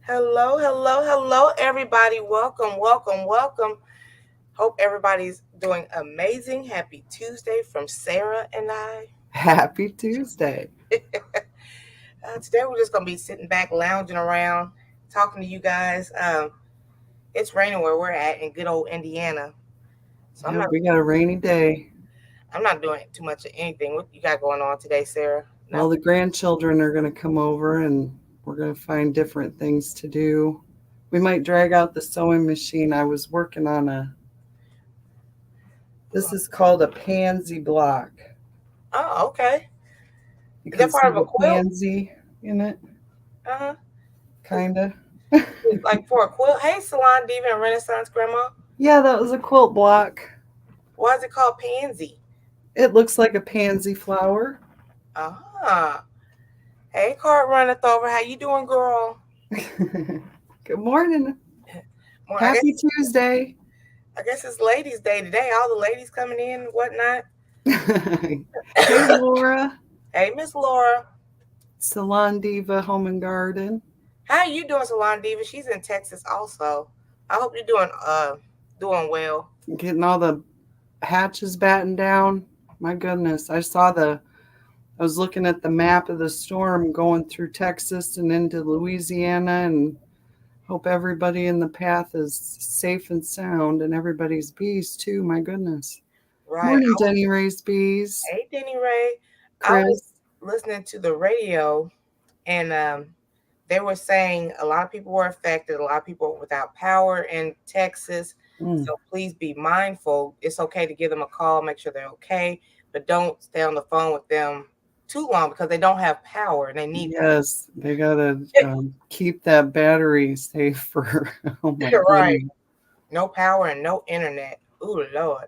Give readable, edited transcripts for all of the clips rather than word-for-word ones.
Hello, hello, hello, everybody. Welcome, welcome, welcome. Hope everybody's doing amazing. Happy Tuesday from Sarah and I. Happy Tuesday. Today we're just going to be sitting back, lounging around, talking to you guys. It's raining where we're at in good old Indiana. So I'm Yeah, not we got a rainy day. I'm not doing too much of anything. What you got going on today, Sarah? Well, Nothing. the grandchildren are going to come over and we're going to find different things to do. We might drag out the sewing machine. I was working on this is called a pansy block. Oh, okay. You Is can that part see of a the quilt? pansy in it, Uh-huh. kind of. It's like for a quilt. Hey, Salon Diva and Renaissance Grandma. Yeah, that was a quilt block. Why is it called pansy? It looks like a pansy flower. Ah. Hey, card runneth over. How you doing, girl? Good morning. Well, Happy Tuesday. I guess it's Ladies' Day today. All the ladies coming in and whatnot. Hey, Laura. Hey, Miss Laura. Salon Diva Home and Garden. How you doing, Salon Diva? She's in Texas also. I hope you're doing well. Getting all the hatches battened down. My goodness, I was looking at the map of the storm going through Texas and into Louisiana, and hope everybody in the path is safe and sound, and everybody's bees too. My goodness. Right. Morning, Denny Ray's bees. Hey, Denny Ray. I was Chris. listening to the radio and they were saying a lot of people were affected, a lot of people were without power in Texas. Mm, So please be mindful. It's okay to give them a call, make sure they're okay, but don't stay on the phone with them too long because they don't have power and they need yes, they gotta keep that battery safe for. Oh my right. goodness. No power and no internet. Ooh Lord.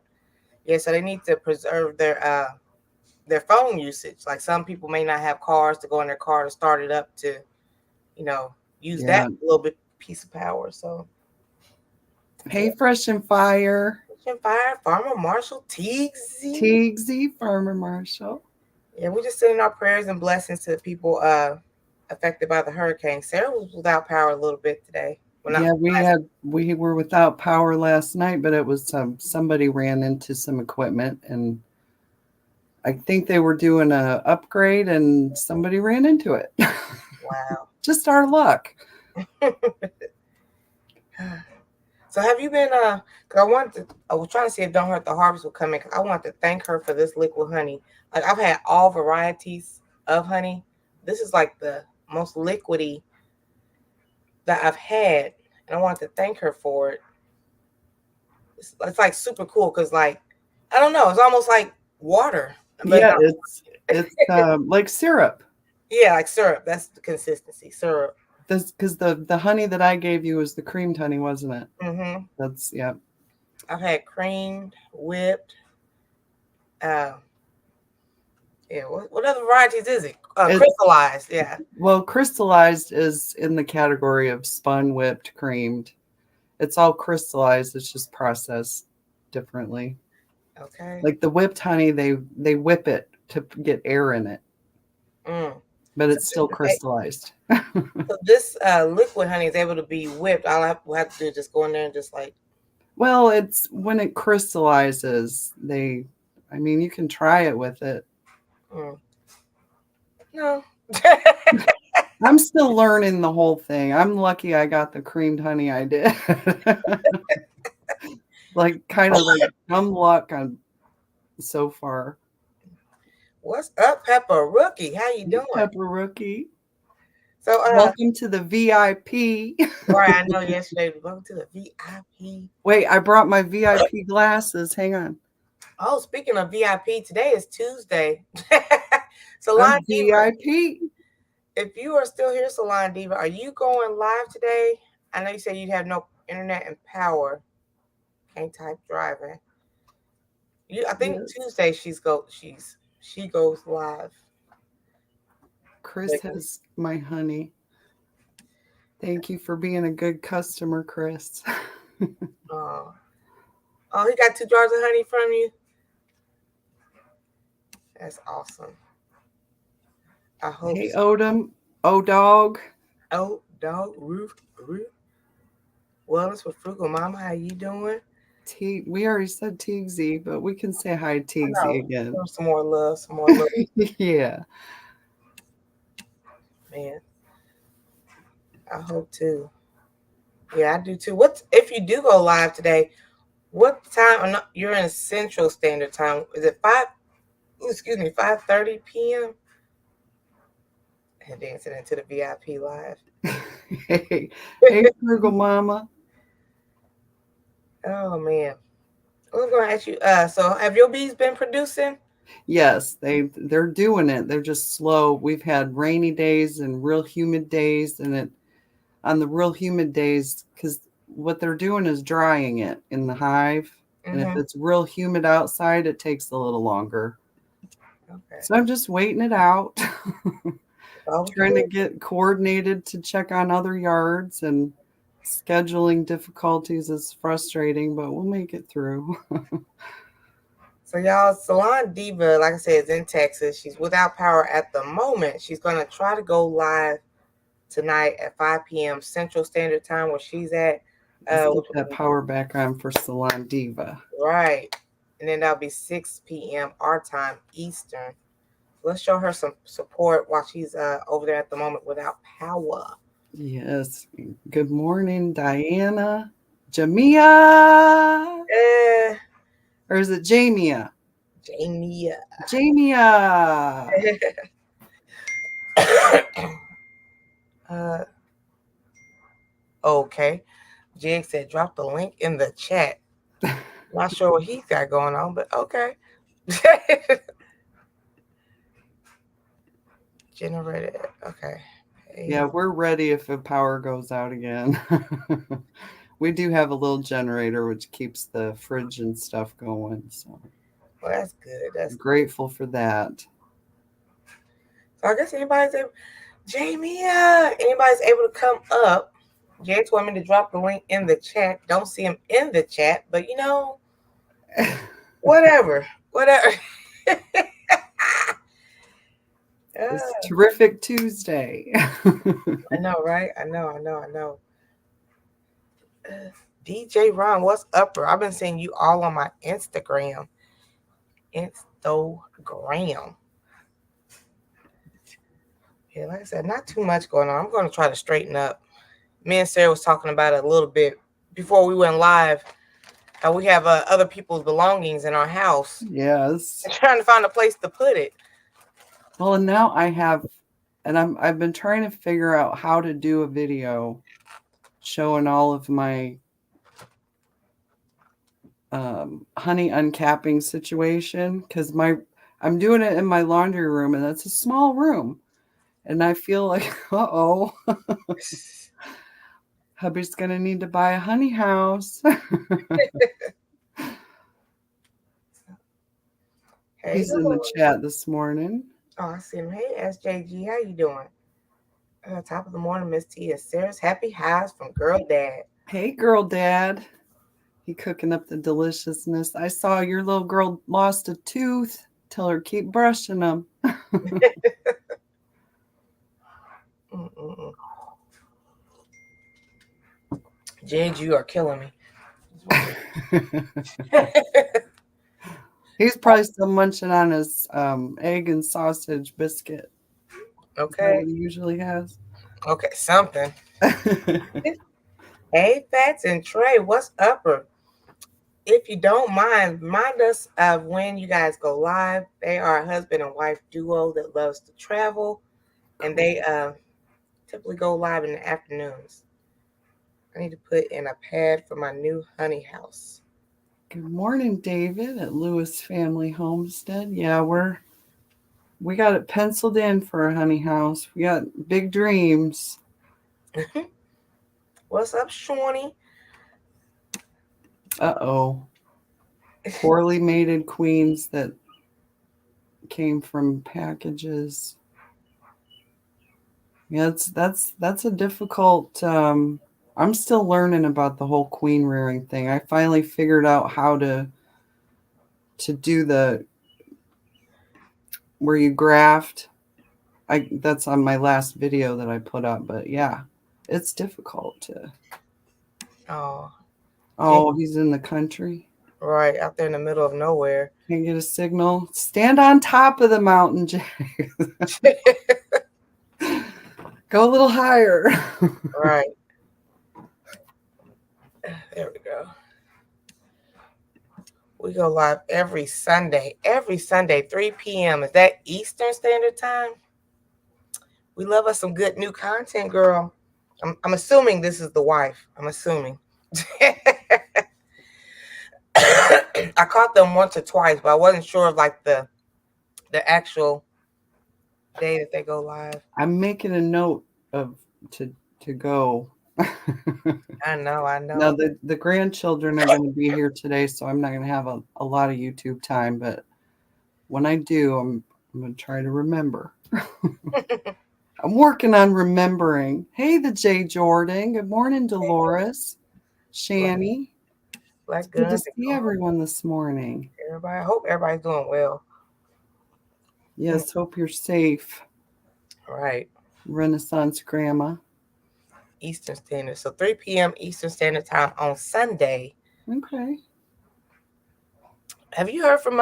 Yeah, so they need to preserve their phone usage. Like some people may not have cars to go in their car to start it up to, you know, use that Yeah. little bit piece of power. So Hey, Fresh and Fire. Ocean Fire, Farmer Marshall, Teagsy. Tigsy, Farmer Marshall. Yeah, we're just sending our prayers and blessings to the people affected by the hurricane. Sarah was without power a little bit today. Well, not Yeah, we were without power last night, but it was somebody ran into some equipment, and I think they were doing a upgrade, and somebody ran into it. wow. Just our luck. So have you been 'cause I was trying to see if Don't Hurt the Harvest would come in 'cause I wanted to thank her for this liquid honey. Like I've had all varieties of honey. This is like the most liquidy that I've had, and I wanted to thank her for it. It's like super cool because like I don't know, it's almost like water, but Yeah, it's like syrup. yeah, like syrup. That's the consistency, syrup. This because the honey that I gave you was the creamed honey, wasn't it? Hmm. That's yeah. I've had creamed, whipped. Uh, yeah, what other varieties is it? It's Crystallized. Yeah. well, crystallized is in the category of spun, whipped, creamed. It's all crystallized. It's just processed differently. Okay. Like the whipped honey, they whip it to get air in it, Mm. but So it's this still is crystallized. so this liquid honey is able to be whipped. All we'll have to do is just go in there and just like. Well, it's when it crystallizes, I mean, you can try it with it. Mm. No. I'm still learning the whole thing. I'm lucky I got the creamed honey I did. Like kind of like dumb luck on so far. What's up, Pepper Rookie? How you Hey, doing? Pepper Rookie. So Welcome to the VIP. right, I know yesterday we welcome to the VIP. Wait, I brought my VIP glasses. Hang on. Oh, speaking of VIP, today is Tuesday. Salon I'm Diva, VIP. if you are still here, Salon Diva, are you going live today? I know you said you'd have no internet and power. Can't type driving. I think Yes. Tuesday she goes live. Chris Like, has my honey. Thank you for being a good customer, Chris. uh, oh, he got 2 jars of honey from you. That's awesome. I hope Hey, so. Odom. Oh, dog. Oh, Dog roof. Wellness with Frugal Mama. How you doing? We already said Teagsy, but we can say hi, I Teagsy, know. again. Some more love. Some more love. Yeah. Man, I hope too. Yeah, I do too. What if you do go live today? What time? You're in Central Standard Time. Is it 5? Excuse me, 5:30 p.m. And dancing into the VIP live. Hey, Frugal Mama. Oh man, I was going to ask you. So have your bees been producing? Yes, they're doing it. They're just slow. We've had rainy days and real humid days, and on the real humid days, because what they're doing is drying it in the hive, and if Mm-hmm. it's real humid outside, it takes a little longer. Okay. So I'm just waiting it out, trying to Okay. get coordinated to check on other yards, and scheduling difficulties is frustrating, but we'll make it through. So y'all, Salon Diva, like I said, is in Texas. She's without power at the moment. She's going to try to go live tonight at 5 p.m. Central Standard Time where she's at. Let's get that power back on for Salon Diva. Right. And then that'll be 6 p.m. our time, Eastern. Let's show her some support while she's over there at the moment without power. Yes. Good morning, Diana. Jamia. Or is it Jamia? Jamia. Jamia. Okay. Jig said drop the link in the chat. Not sure what he's got going on, but okay. Generated. Okay. Hey. Yeah, we're ready if the power goes out again. We do have a little generator which keeps the fridge and stuff going. So Well, that's good. That's grateful for that. So I guess anybody's able to come up. Jay told me to drop the link in the chat. Don't see him in the chat, but whatever. It's terrific Tuesday. I know, right? I know. DJ Ron, what's up, bro? I've been seeing you all on my Instagram. Yeah, like I said, not too much going on. I'm going to try to straighten up. Me and Sarah was talking about it a little bit before we went live. How we have other people's belongings in our house. Yes. I'm trying to find a place to put it. Well, and now I've been trying to figure out how to do a video showing all of my honey uncapping situation, because I'm doing it in my laundry room, and that's a small room, and I feel like hubby's gonna need to buy a honey house. Hey, He's in the chat this morning. Oh, I see him. Hey, SJG, how you doing? Top of the morning, Miss T and Sarah's happy highs from Girl Dad. Hey, Girl Dad. He cooking up the deliciousness. I saw your little girl lost a tooth. Tell her keep brushing them. Jigs, you are killing me. He's probably still munching on his egg and sausage biscuit. Okay. Is that what he usually has? Okay, something. Hey, Fats and Trey, what's up? If you don't mind, remind us of when you guys go live. They are a husband and wife duo that loves to travel, and they typically go live in the afternoons. I need to put in a pad for my new honey house. Good morning, David at Lewis Family Homestead. Yeah, we got it penciled in for a honey house. We got big dreams. What's up, Shawnee? Uh-oh. Poorly mated queens that came from packages. Yeah, that's a difficult I'm still learning about the whole queen rearing thing. I finally figured out how to do where you graft. That's on my last video that I put up, but yeah. It's difficult to. Oh, Oh, he's in the country. right out there in the middle of nowhere. Can't get a signal. Stand on top of the mountain, Jay. Go a little higher. Right. There we go. We go live every Sunday, 3 p.m. Is that Eastern Standard Time? We love us some good new content, girl. I'm assuming this is the wife. I'm assuming. I caught them once or twice, but I wasn't sure of like the actual day that they go live. I'm making a note of to go. I know. Now the grandchildren are going to be here today, so I'm not going to have a lot of YouTube time. But when I do, I'm going to try to remember. I'm working on remembering. Hey, the J. Jordan. Good morning, Dolores. Shani. Like Good to see everyone this morning. Everybody, I hope everybody's doing well. Yes, hope you're safe. Right. Renaissance Grandma. Eastern Standard. So 3 p.m. Eastern Standard Time on Sunday. Okay. Have you heard from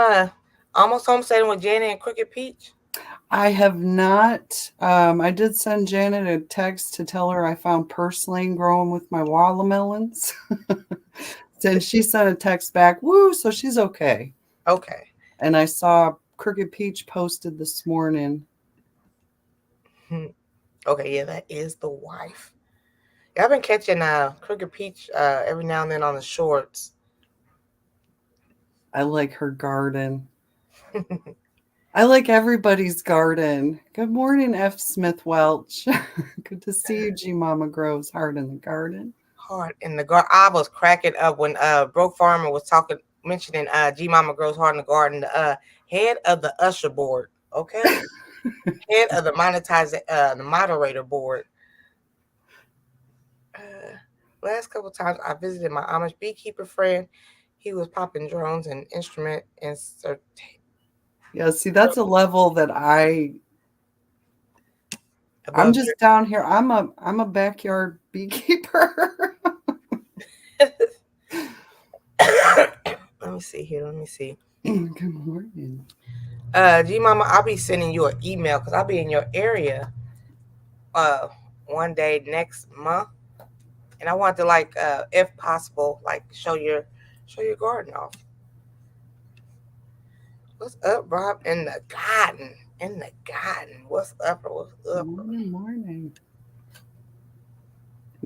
Almost Homesteading with Janet and Crooked Peach? I have not. I did send Janet a text to tell her I found purslane growing with my watermelons. And she sent a text back, woo, so she's okay. Okay. And I saw Crooked Peach posted this morning. Okay, yeah, that is the wife. Yeah, I've been catching Crooked Peach every now and then on the shorts. I like her garden. I like everybody's garden. Good morning, F. Smith Welch. Good to see you, G Mama Grows Heart in the Garden. Heart in the garden. I was cracking up when Broke Farmer was mentioning G Mama Grows Heart in the Garden, the head of the usher board. Okay. Head of the moderator board. Last couple of times I visited my Amish beekeeper friend. He was popping drones and instrument insert. Yeah, see, that's a level that I'm just down here. I'm a backyard beekeeper. Let me see here. Good morning. G Mama, I'll be sending you an email because I'll be in your area one day next month. And I want to if possible, show your garden off. What's up, Rob? In the garden. What's up? Morning.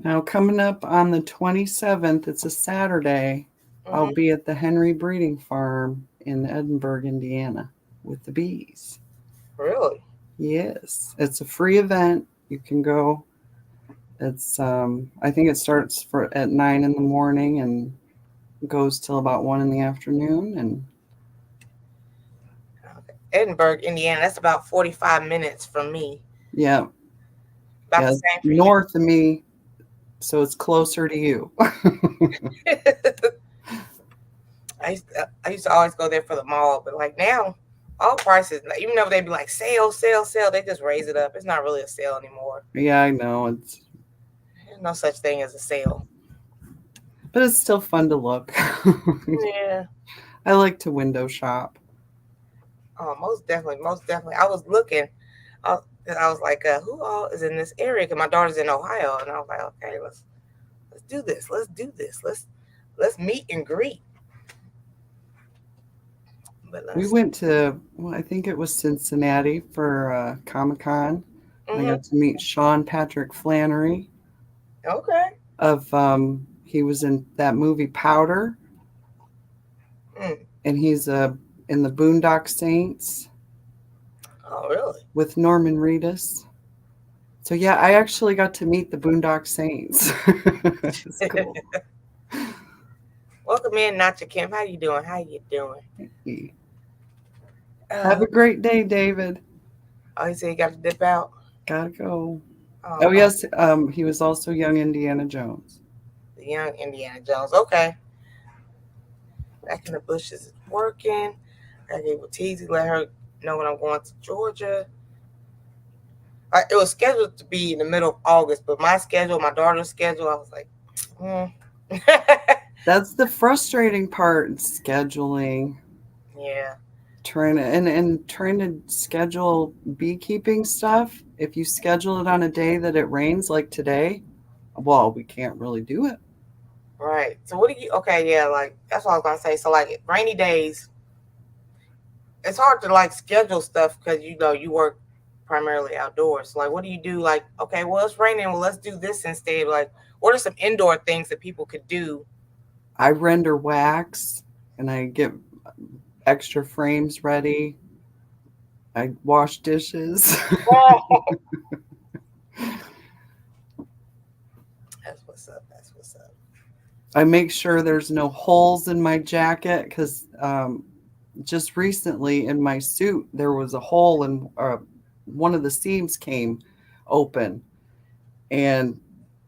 Now coming up on the 27th, it's a Saturday. Mm-hmm. I'll be at the Henry Breeding Farm in Edinburgh, Indiana, with the bees. Really? Yes, it's a free event. You can go. It's I think it starts at 9 in the morning and goes till about 1 in the afternoon. And Edinburgh, Indiana, that's about 45 minutes from me. Yeah. About the same for north of me, so it's closer to you. I used to always go there for the mall, but now all prices, even though they be like sale, they just raise it up. It's not really a sale anymore. Yeah, I know. There's no such thing as a sale. But it's still fun to look. Yeah. I like to window shop. Oh, most definitely. I was looking. I was like, who all is in this area? Because my daughter's in Ohio, and I was like, okay, let's do this. Let's meet and greet. We went to, I think it was Cincinnati for Comic-Con. Mm-hmm. I got to meet Sean Patrick Flannery. Okay. He was in that movie Powder. And he's in the Boondock Saints. Oh, really? With Norman Reedus. So yeah, I actually got to meet the Boondock Saints. It's cool. Welcome in, Nacha Kim. How you doing? Hey. Have a great day, David. Oh, he said you got to dip out? Gotta go. Oh yes, he was also young Indiana Jones. The young Indiana Jones. Okay. Back in the bushes is working. I gave a teasy, let her know when I'm going to Georgia. It was scheduled to be in the middle of August, but my schedule, my daughter's schedule, I was like, mm. That's the frustrating part, scheduling. Yeah. Trying to and trying to schedule beekeeping stuff. If you schedule it on a day that it rains like today, well, we can't really do it. Right. So what do you? Okay, yeah, like that's what I was gonna say. So like rainy days, it's hard to like schedule stuff because you know you work primarily outdoors. So, like, what do you do? Like, okay, well it's raining. Well, let's do this instead. Like, what are some indoor things that people could do? I render wax and I get extra frames ready. I wash dishes. That's what's up. That's what's up. I make sure there's no holes in my jacket because just recently in my suit there was a hole and one of the seams came open, and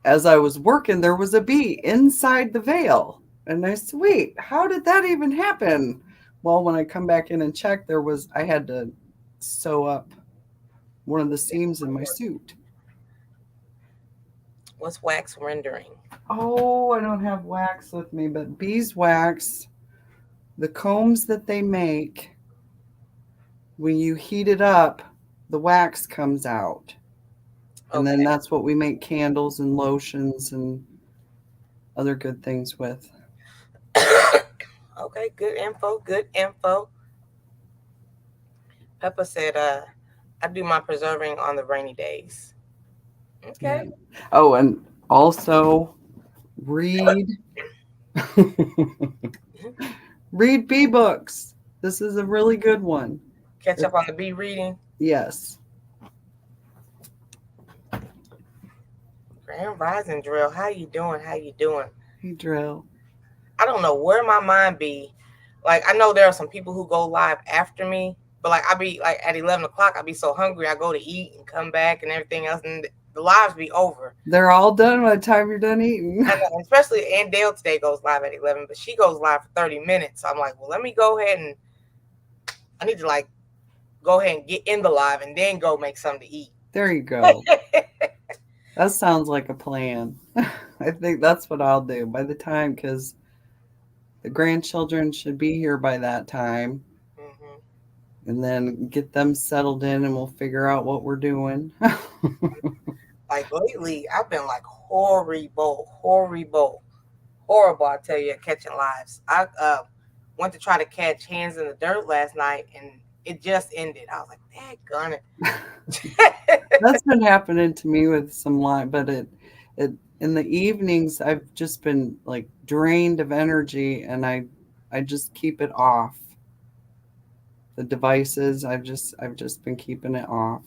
as I was working there was a bee inside the veil, and I said, "Wait, how did that even happen?" Well, when I come back in and check, I had to sew up one of the seams in my suit. What's wax rendering? Oh, I don't have wax with me, but beeswax, the combs that they make, when you heat it up, the wax comes out. And then Okay. that's what we make candles and lotions and other good things with. Okay. Good info. Good info. Peppa said, I do my preserving on the rainy days. Yeah. Okay. Oh, and also read read bee books. This is a really good one. Catch up on the bee reading. Yes. Grand Rising Drill. How you doing? How you doing? Hey, Drill. I don't know where my mind be. Like I know there are some people who go live after me, but like I be like at 11 o'clock, I be so hungry. I go to eat and come back and everything else, and the lives be over. They're all done by the time you're done eating. I know, especially Ann Dale today goes live at 11, but she goes live for 30 minutes. So I'm like, well, let me go ahead and I need to like go ahead and get in the live and then go make something to eat. There you go. That sounds like a plan. I think that's what I'll do by the time, because the grandchildren should be here by that time, Hmm. and then get them settled in and we'll figure out what we're doing. Like lately, I've been like horrible. I tell you, at catching lives. I went to try to catch Hands in the Dirt last night, and it just ended. I was like, "Daggone it!" That's been happening to me with some line, but it in the evenings I've just been like drained of energy, and I just keep it off. The devices, I've just been keeping it off.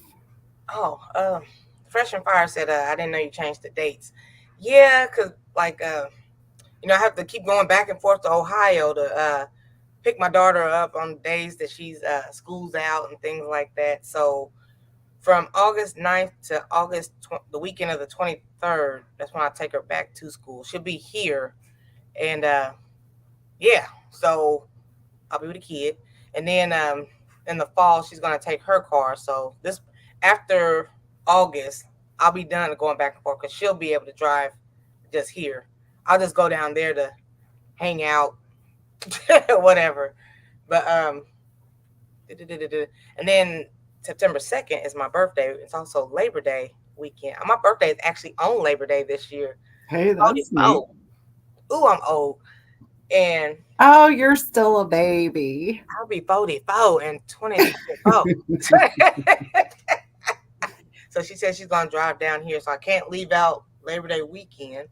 Oh, Fresh and Fire said, "I didn't know you changed the dates." Yeah, cause like I have to keep going back and forth to Ohio to pick my daughter up on days that she's school's out and things like that. So from August 9th to the weekend of the 23rd, that's when I take her back to school. She'll be here, and yeah, so I'll be with the kid, and then in the fall she's gonna take her car. So this after August, I'll be done going back and forth because she'll be able to drive just here. I'll just go down there to hang out, whatever. But and then September 2nd is my birthday. It's also Labor Day weekend. My birthday is actually on Labor Day this year. Hey, that's neat. Ooh, I'm old. And Oh, you're still a baby. I'll be 44 in 2024. So she said she's gonna drive down here, so I can't leave out Labor Day weekend.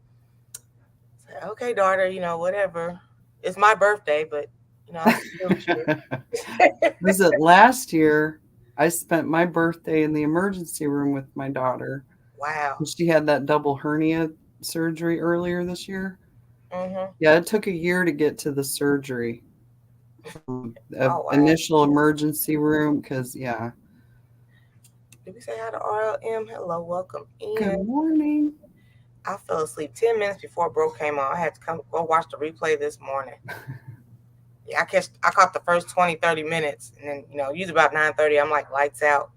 I said, okay, daughter, whatever. It's my birthday, but I'll deal with you. Was it last year? I spent my birthday in the emergency room with my daughter. Wow. She had that double hernia surgery earlier this year. Mm-hmm. Yeah, it took a year to get to the surgery. Oh, wow. Initial emergency room, because, yeah. Did we say hi to RLM? Hello, welcome Good in. morning. I fell asleep 10 minutes before Bro came on. I had to go watch the replay this morning. Yeah, I caught the first 20, 30 minutes, and then, usually about 9:30, I'm like lights out.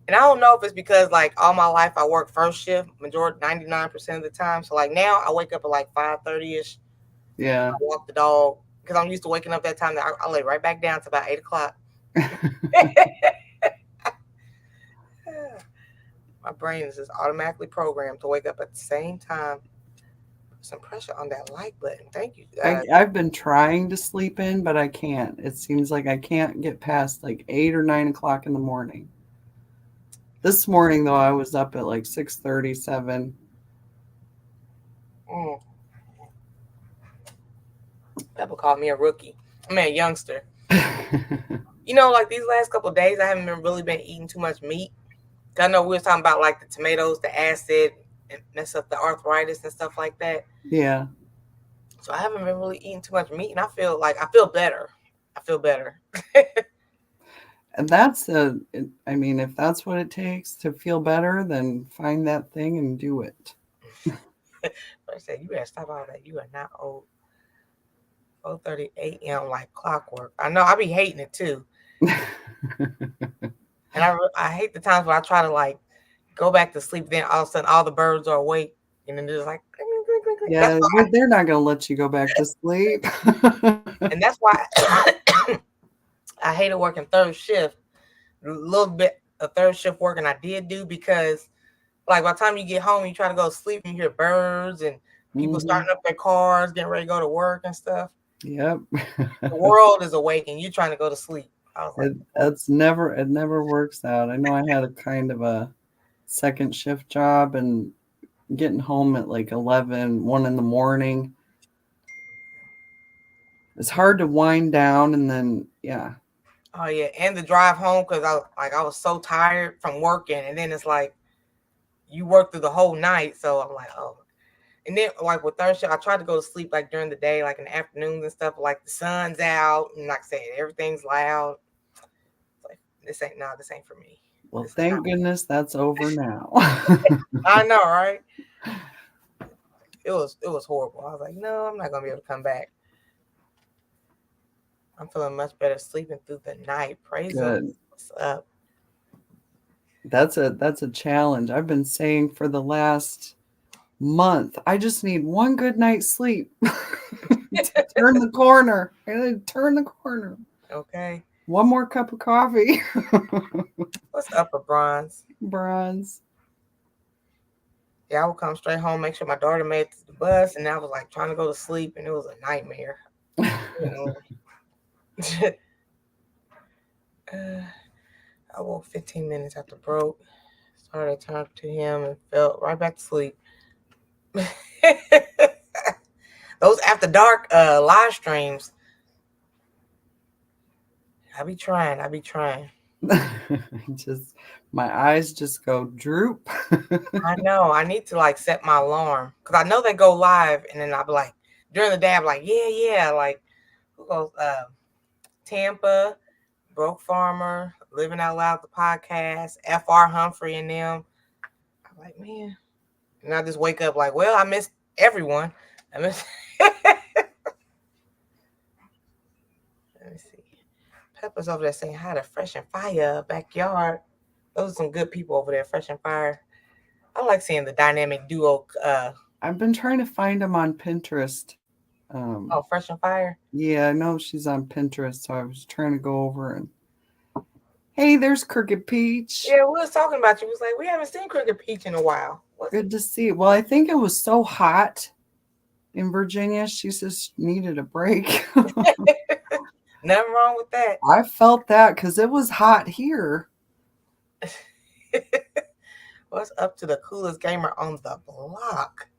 And I don't know if it's because like all my life I work first shift, majority 99% of the time. So like now I wake up at like 5:30ish. Yeah. I walk the dog because I'm used to waking up that time. That I lay right back down to about 8 o'clock. My brain is just automatically programmed to wake up at the same time. Put some pressure on that like button. Thank you. I've been trying to sleep in, but I can't. It seems like I can't get past like 8 or 9 o'clock in the morning. This morning though, I was up at like 6:37. Mm, Pepper called me a rookie. I mean a youngster. You know, like these last couple of days, I haven't really been eating too much meat. I know we were talking about like the tomatoes, the acid, and mess up the arthritis and stuff like that. Yeah. So I haven't been really eating too much meat, and I feel better. I feel better. And I mean, if that's what it takes to feel better, then find that thing and do it. But I said, you better stop all that. You are not old. 4:30 a.m. like clockwork. I know I be hating it too. And I hate the times when I try to like go back to sleep. Then all of a sudden, all the birds are awake, and then they're just like, Yeah, they're not going to let you go back to sleep. and that's why I hated working third shift. A little bit of third shift working I did do because, like, by the time you get home, you try to go to sleep, and you hear birds and people starting up their cars, getting ready to go to work and stuff. Yep. The world is awake, and you trying to go to sleep. I was like, it never works out. I know I had a kind of a second shift job and getting home at like 1 in the morning. It's hard to wind down and then, yeah. oh yeah, and the drive home because I was so tired from working, and then it's like you work through the whole night, so I'm like, oh. And then like with third shift, I tried to go to sleep like during the day, like in the afternoons and stuff, like the sun's out, and like I said, everything's loud. It's like this ain't for me. Well, thank goodness that's over now. I know, right? It was horrible. I was like, no, I'm not gonna be able to come back. I'm feeling much better sleeping through the night. Praise Good. What's up? That's a challenge. I've been saying for the last month, I just need one good night's sleep. Turn the corner. Turn the corner. Okay. One more cup of coffee. What's up, Bronze? Bronze. Yeah, I would come straight home, make sure my daughter made it to the bus, and I was like trying to go to sleep, and it was a nightmare. I woke 15 minutes after broke. Started talking to him and fell right back to sleep. Those after dark live streams. I be trying. Just my eyes just go droop. I know. I need to like set my alarm because I know they go live, and then I'll be like during the day. I'm like, yeah. Like who goes? Tampa, Broke Farmer, Living Out Loud, the podcast, Fr Humphrey and them. I'm like, man, and I just wake up like, well, I missed everyone. I missed. Let me see. Pepper's over there saying hi to Fresh and Fire backyard. Those are some good people over there, Fresh and Fire. I like seeing the dynamic duo. I've been trying to find them on Pinterest. Fresh and Fire. Yeah, I know she's on Pinterest, so I was trying to go over and. Hey, there's Crooked Peach. Yeah, we was talking about you. It was like we haven't seen Crooked Peach in a while. Good to see. Well, I think it was so hot in Virginia. She just needed a break. Nothing wrong with that. I felt that because it was hot here. What's up to the coolest gamer on the block?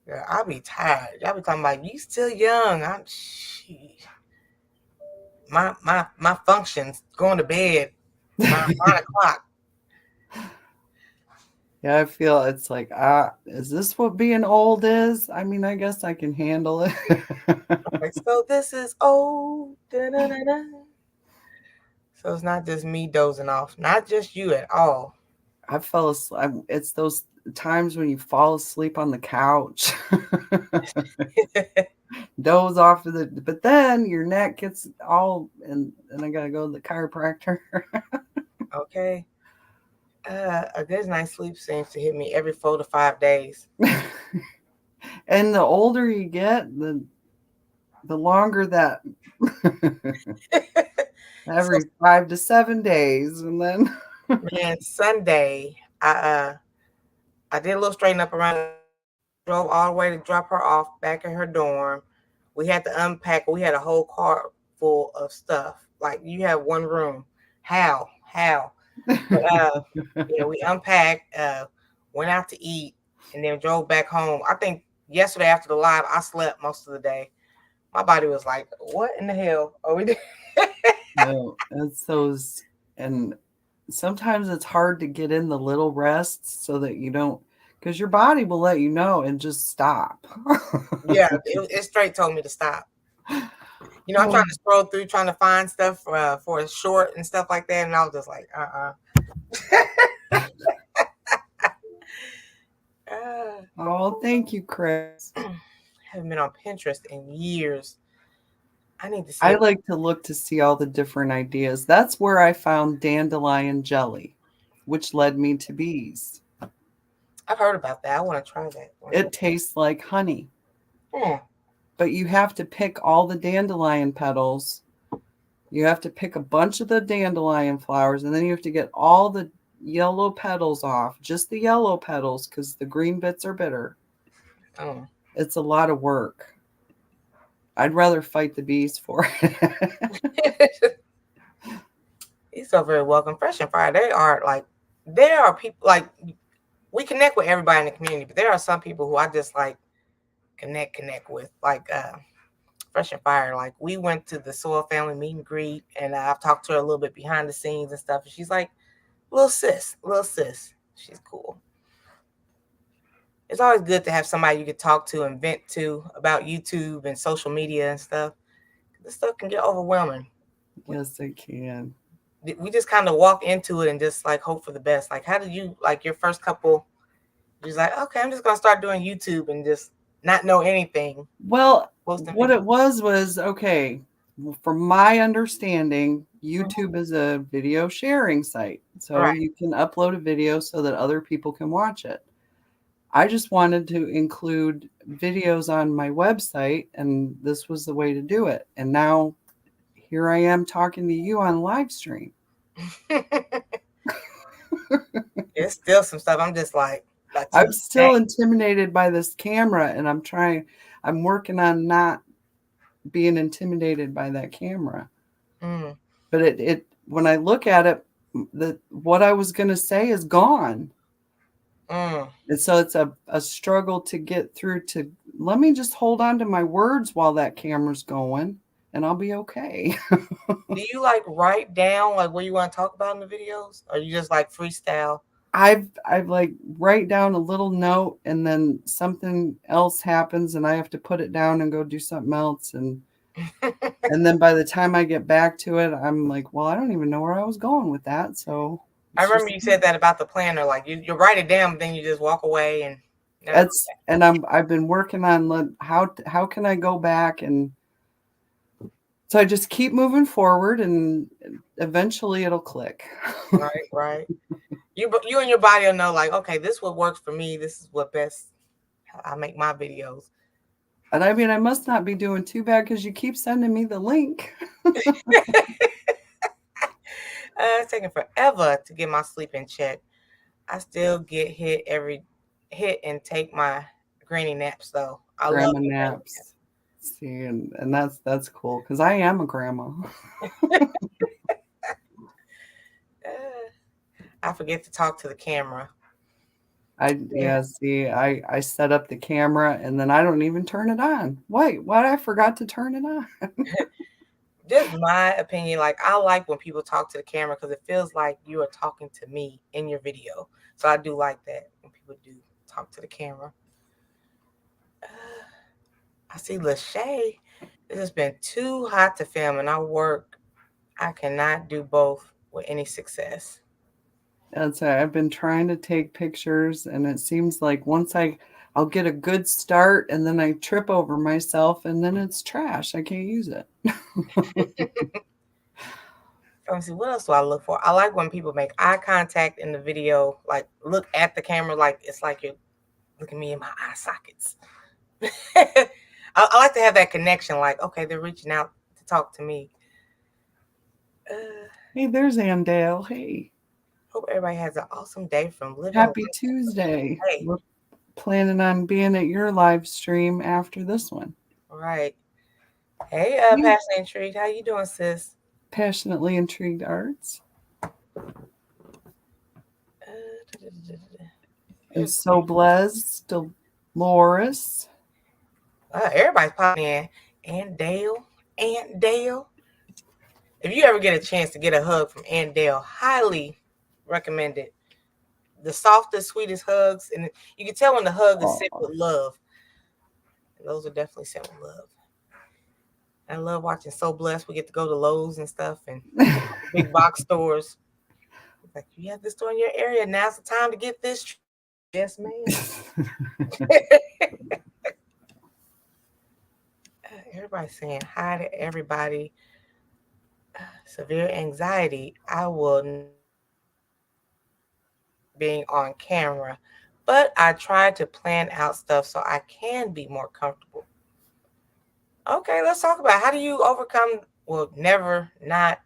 Girl, I be tired. Y'all be talking about you still young. My functions going to bed 9 o'clock. Yeah, I feel it's like, is this what being old is? I mean, I guess I can handle it. Like, so this is old. Da-da-da-da. So it's not just me dozing off. Not just you at all. I fell asleep. It's those times when you fall asleep on the couch. Doze off but then your neck gets all, and I gotta go to the chiropractor. Okay. A good night's sleep seems to hit me every 4 to 5 days. And the older you get, the longer that So, every 5 to 7 days, and then man, Sunday, I did a little straighten up around, drove all the way to drop her off back in her dorm. We had to unpack. We had a whole car full of stuff. Like you have one room. How? But yeah, we unpacked, went out to eat, and then drove back home. I think yesterday after the live, I slept most of the day. My body was like, "What in the hell are we doing?" no, it's those, and sometimes it's hard to get in the little rests so that you don't, because your body will let you know and just stop. Yeah, it straight told me to stop. I'm trying to scroll through, trying to find stuff for a short and stuff like that, and I was just like, uh, Oh, thank you, Chris. haven't been on Pinterest in years. I need to see I it. like to look to see all the different ideas. That's where I found dandelion jelly, which led me to bees. I've heard about that. I want to try that. It tastes like honey, Hmm. but you have to pick all the dandelion petals. You have to pick a bunch of the dandelion flowers, and then you have to get all the yellow petals off, just the yellow petals, because the green bits are bitter. Oh. It's a lot of work. I'd rather fight the bees for it. He's so very welcome. Fresh and Fire. There are people like we connect with everybody in the community, but there are some people who I just like connect with. Like Fresh and Fire. Like we went to the Soil family meet and greet, and I've talked to her a little bit behind the scenes and stuff. And she's like, little sis. She's cool. It's always good to have somebody you can talk to and vent to about YouTube and social media and stuff. This stuff can get overwhelming. Yes, I can. We just kind of walk into it and just like hope for the best. Like, how did you like your first couple? You're like, okay, I'm just gonna start doing YouTube and just not know anything. Well, Posting what videos. it was okay. From my understanding, YouTube is a video sharing site. So Right. you can upload a video so that other people can watch it. I just wanted to include videos on my website, and this was the way to do it. And now here I am talking to you on live stream. It's still some stuff. I'm just like I'm still intimidated by this camera, and I'm working on not being intimidated by that camera. But it when I look at it, what I was going to say is gone. And so it's a struggle to get through to, let me just hold on to my words while that camera's going, and I'll be okay. Do you like write down like what you want to talk about in the videos, or you just like freestyle? I've like write down a little note, and then something else happens and I have to put it down and go do something else, and then by the time I get back to it, I'm like, well, I don't even know where I was going with that. So I remember you said that about the planner, like you write it down, but then you just walk away and I've been working on how can I go back, and so I just keep moving forward, and eventually it'll click. Right. You and your body will know, like, okay, this is what works for me. This is what best I make my videos. And I mean, I must not be doing too bad because you keep sending me the link. It's taking forever to get my sleep in check. I still get hit and take my granny naps though. I love Grandma naps. See, and that's cool because I am a grandma. I forget to talk to the camera. See, I set up the camera and then I don't even turn it on. Wait, what? I forgot to turn it on. Just my opinion, like I like when people talk to the camera because it feels like you are talking to me in your video. So I do like that when people do talk to the camera. I see Lachey. It has been too hot to film, and I cannot do both with any success. I've been trying to take pictures, and it seems like once I'll get a good start, and then I trip over myself, and then it's trash. I can't use it. Let me see. What else do I look for? I like when people make eye contact in the video, like look at the camera, like it's like you're looking me in my eye sockets. I like to have that connection. Like, okay, they're reaching out to talk to me. Hey, there's Andale. Hey, Hope everybody has an awesome day from Living happy Life. Tuesday. Hey. We're planning on being at your live stream after this one. Right. Hey, Passionately Intrigued. How you doing, sis? Passionately Intrigued Arts. And so blessed, Dolores. Everybody's popping in. Aunt Dale. If you ever get a chance to get a hug from Aunt Dale, highly recommend it. The softest, sweetest hugs. And you can tell when the hug is sent with love. And those are definitely sent with love. I love watching So Blessed. We get to go to Lowe's and stuff and big box stores. It's like, you have this store in your area. Now's the time to get this. Yes, ma'am. Everybody's saying hi to everybody. Severe anxiety. I will being on camera, but I try to plan out stuff so I can be more comfortable. Okay, let's talk about how do you overcome, well, never not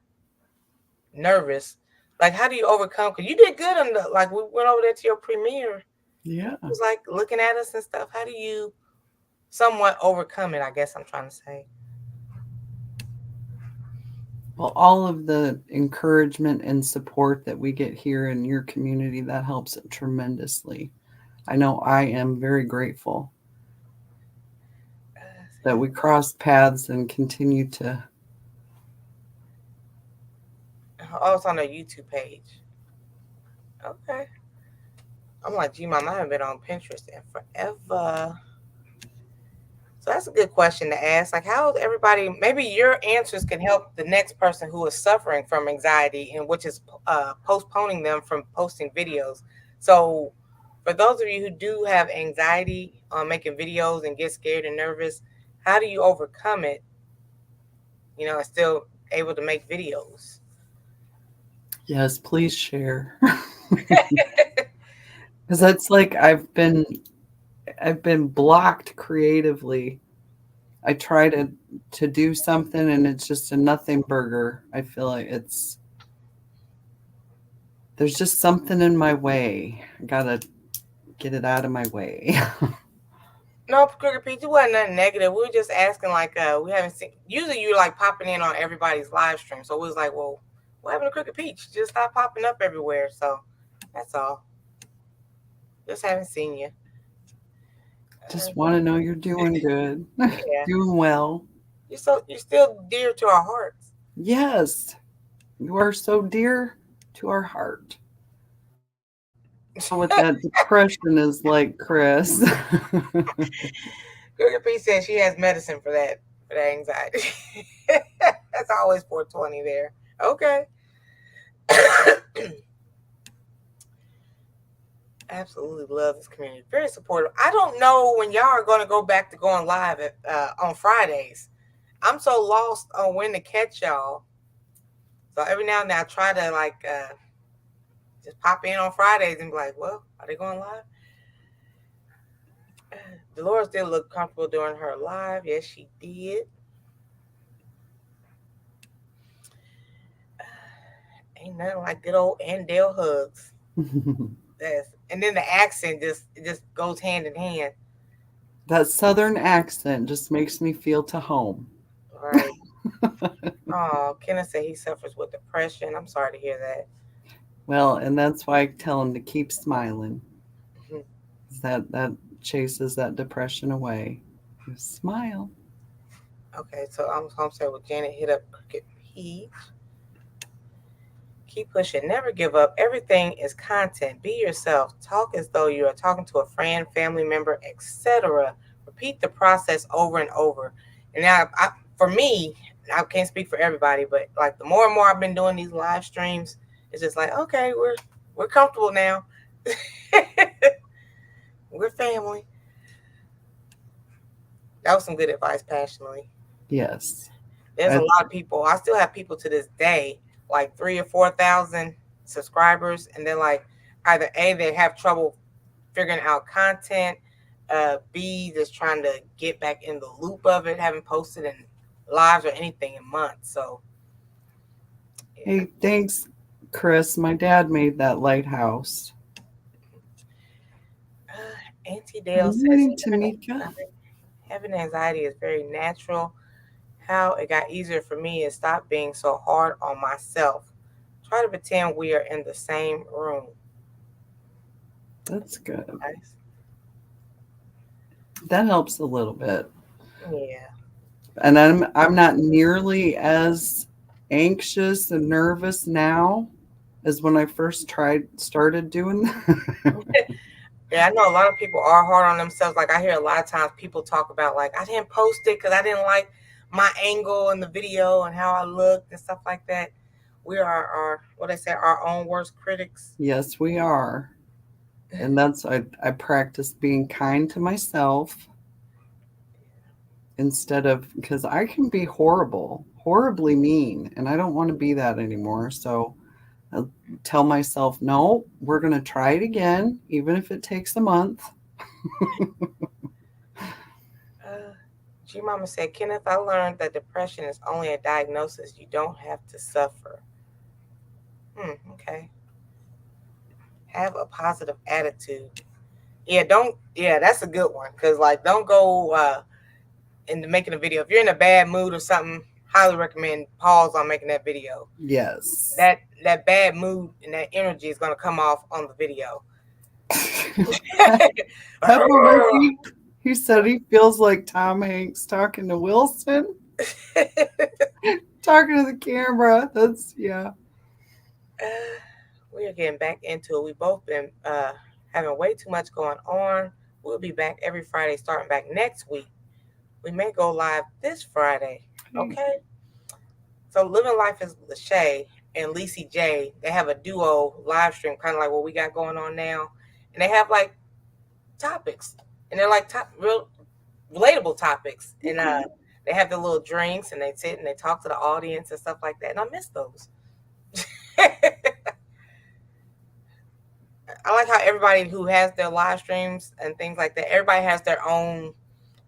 nervous. Like, how do you overcome? Because you did good on the, like, we went over there to your premiere. Yeah. It was like looking at us and stuff. How do you somewhat overcome it, I guess I'm trying to say. Well, all of the encouragement and support that we get here in your community, that helps tremendously. I know I am very grateful that we crossed paths and continue to. Oh, it's on their YouTube page. Okay. I'm like, gee, Mom, I haven't been on Pinterest in forever. So that's a good question to ask. Like, how is everybody, maybe your answers can help the next person who is suffering from anxiety and which is postponing them from posting videos. So for those of you who do have anxiety on making videos and get scared and nervous, how do you overcome it, you know, and still able to make videos? Yes, please share. Because that's like I've been blocked creatively. I try to do something and it's just a nothing burger. I feel like there's just something in my way. I gotta get it out of my way. No, Crooked Pete, it wasn't nothing negative. We were just asking, like, we haven't seen. Usually, you're like popping in on everybody's live stream, so it was like, well, what happened to Crooked Peach? Just stop popping up everywhere. So that's all. Just haven't seen you. Just want to know you're doing good, Yeah. doing well. You're still dear to our hearts. Yes, you are so dear to our heart. What that depression is like, Chris. Crooked Pete says she has medicine for that anxiety. That's always 420 there. Okay. Absolutely love this community. Very supportive. I don't know when y'all are going to go back to going live on Fridays. I'm so lost on when to catch y'all. So every now and then I try to like just pop in on Fridays and be like, well, are they going live? Dolores did look comfortable during her live. Yes, she did. Ain't nothing like good old Andale hugs. And then the accent just goes hand in hand. That southern accent just makes me feel to home. Right. Oh, Kenneth said he suffers with depression. I'm sorry to hear that. Well, and that's why I tell him to keep smiling. That chases that depression away. Just smile. Okay, so I'm saying with Janet, hit up Crooked Peach. Keep pushing. Never give up. Everything is content. Be yourself. Talk as though you are talking to a friend, family member, etc. Repeat the process over and over. And now, for me, I can't speak for everybody, but like the more and more I've been doing these live streams, it's just like, okay, we're comfortable now. We're family. That was some good advice, Passionately. Yes. There's a lot of people. I still have people to this day. like 3 or 4,000 subscribers, and then like either A, they have trouble figuring out content, B, just trying to get back in the loop of it, haven't posted in lives or anything in months. So yeah. Hey, thanks, Chris. My dad made that lighthouse. Auntie Dale Good says morning, Tamika. having anxiety is very natural. How it got easier for me is stop being so hard on myself. Try to pretend we are in the same room. That's good. Nice. That helps a little bit. Yeah. And I'm not nearly as anxious and nervous now as when I first started doing that. Yeah, I know a lot of people are hard on themselves. Like I hear a lot of times people talk about like I didn't post it because I didn't like my angle in the video and how I looked and stuff like that. We are our what they say our own worst critics. Yes, we are. And that's I practice being kind to myself instead of, because I can be horribly mean, and I don't want to be that anymore. So I tell myself, no, we're going to try it again, even if it takes a month. G Mama said, Kenneth, I learned that depression is only a diagnosis. You don't have to suffer. Okay. Have a positive attitude. Yeah, that's a good one. Because, like, don't go into making a video. If you're in a bad mood or something, highly recommend pause on making that video. Yes. That bad mood and that energy is going to come off on the video. He said he feels like Tom Hanks talking to Wilson. Talking to the camera. That's, yeah. We are getting back into it. We've both been having way too much going on. We'll be back every Friday starting back next week. We may go live this Friday. Okay? So Living Life is Lachey and Lacey J. They have a duo live stream, kind of like what we got going on now. And they have like topics. And they're like real relatable topics. And they have the little drinks and they sit and they talk to the audience and stuff like that. And I miss those. I like how everybody who has their live streams and things like that, everybody has their own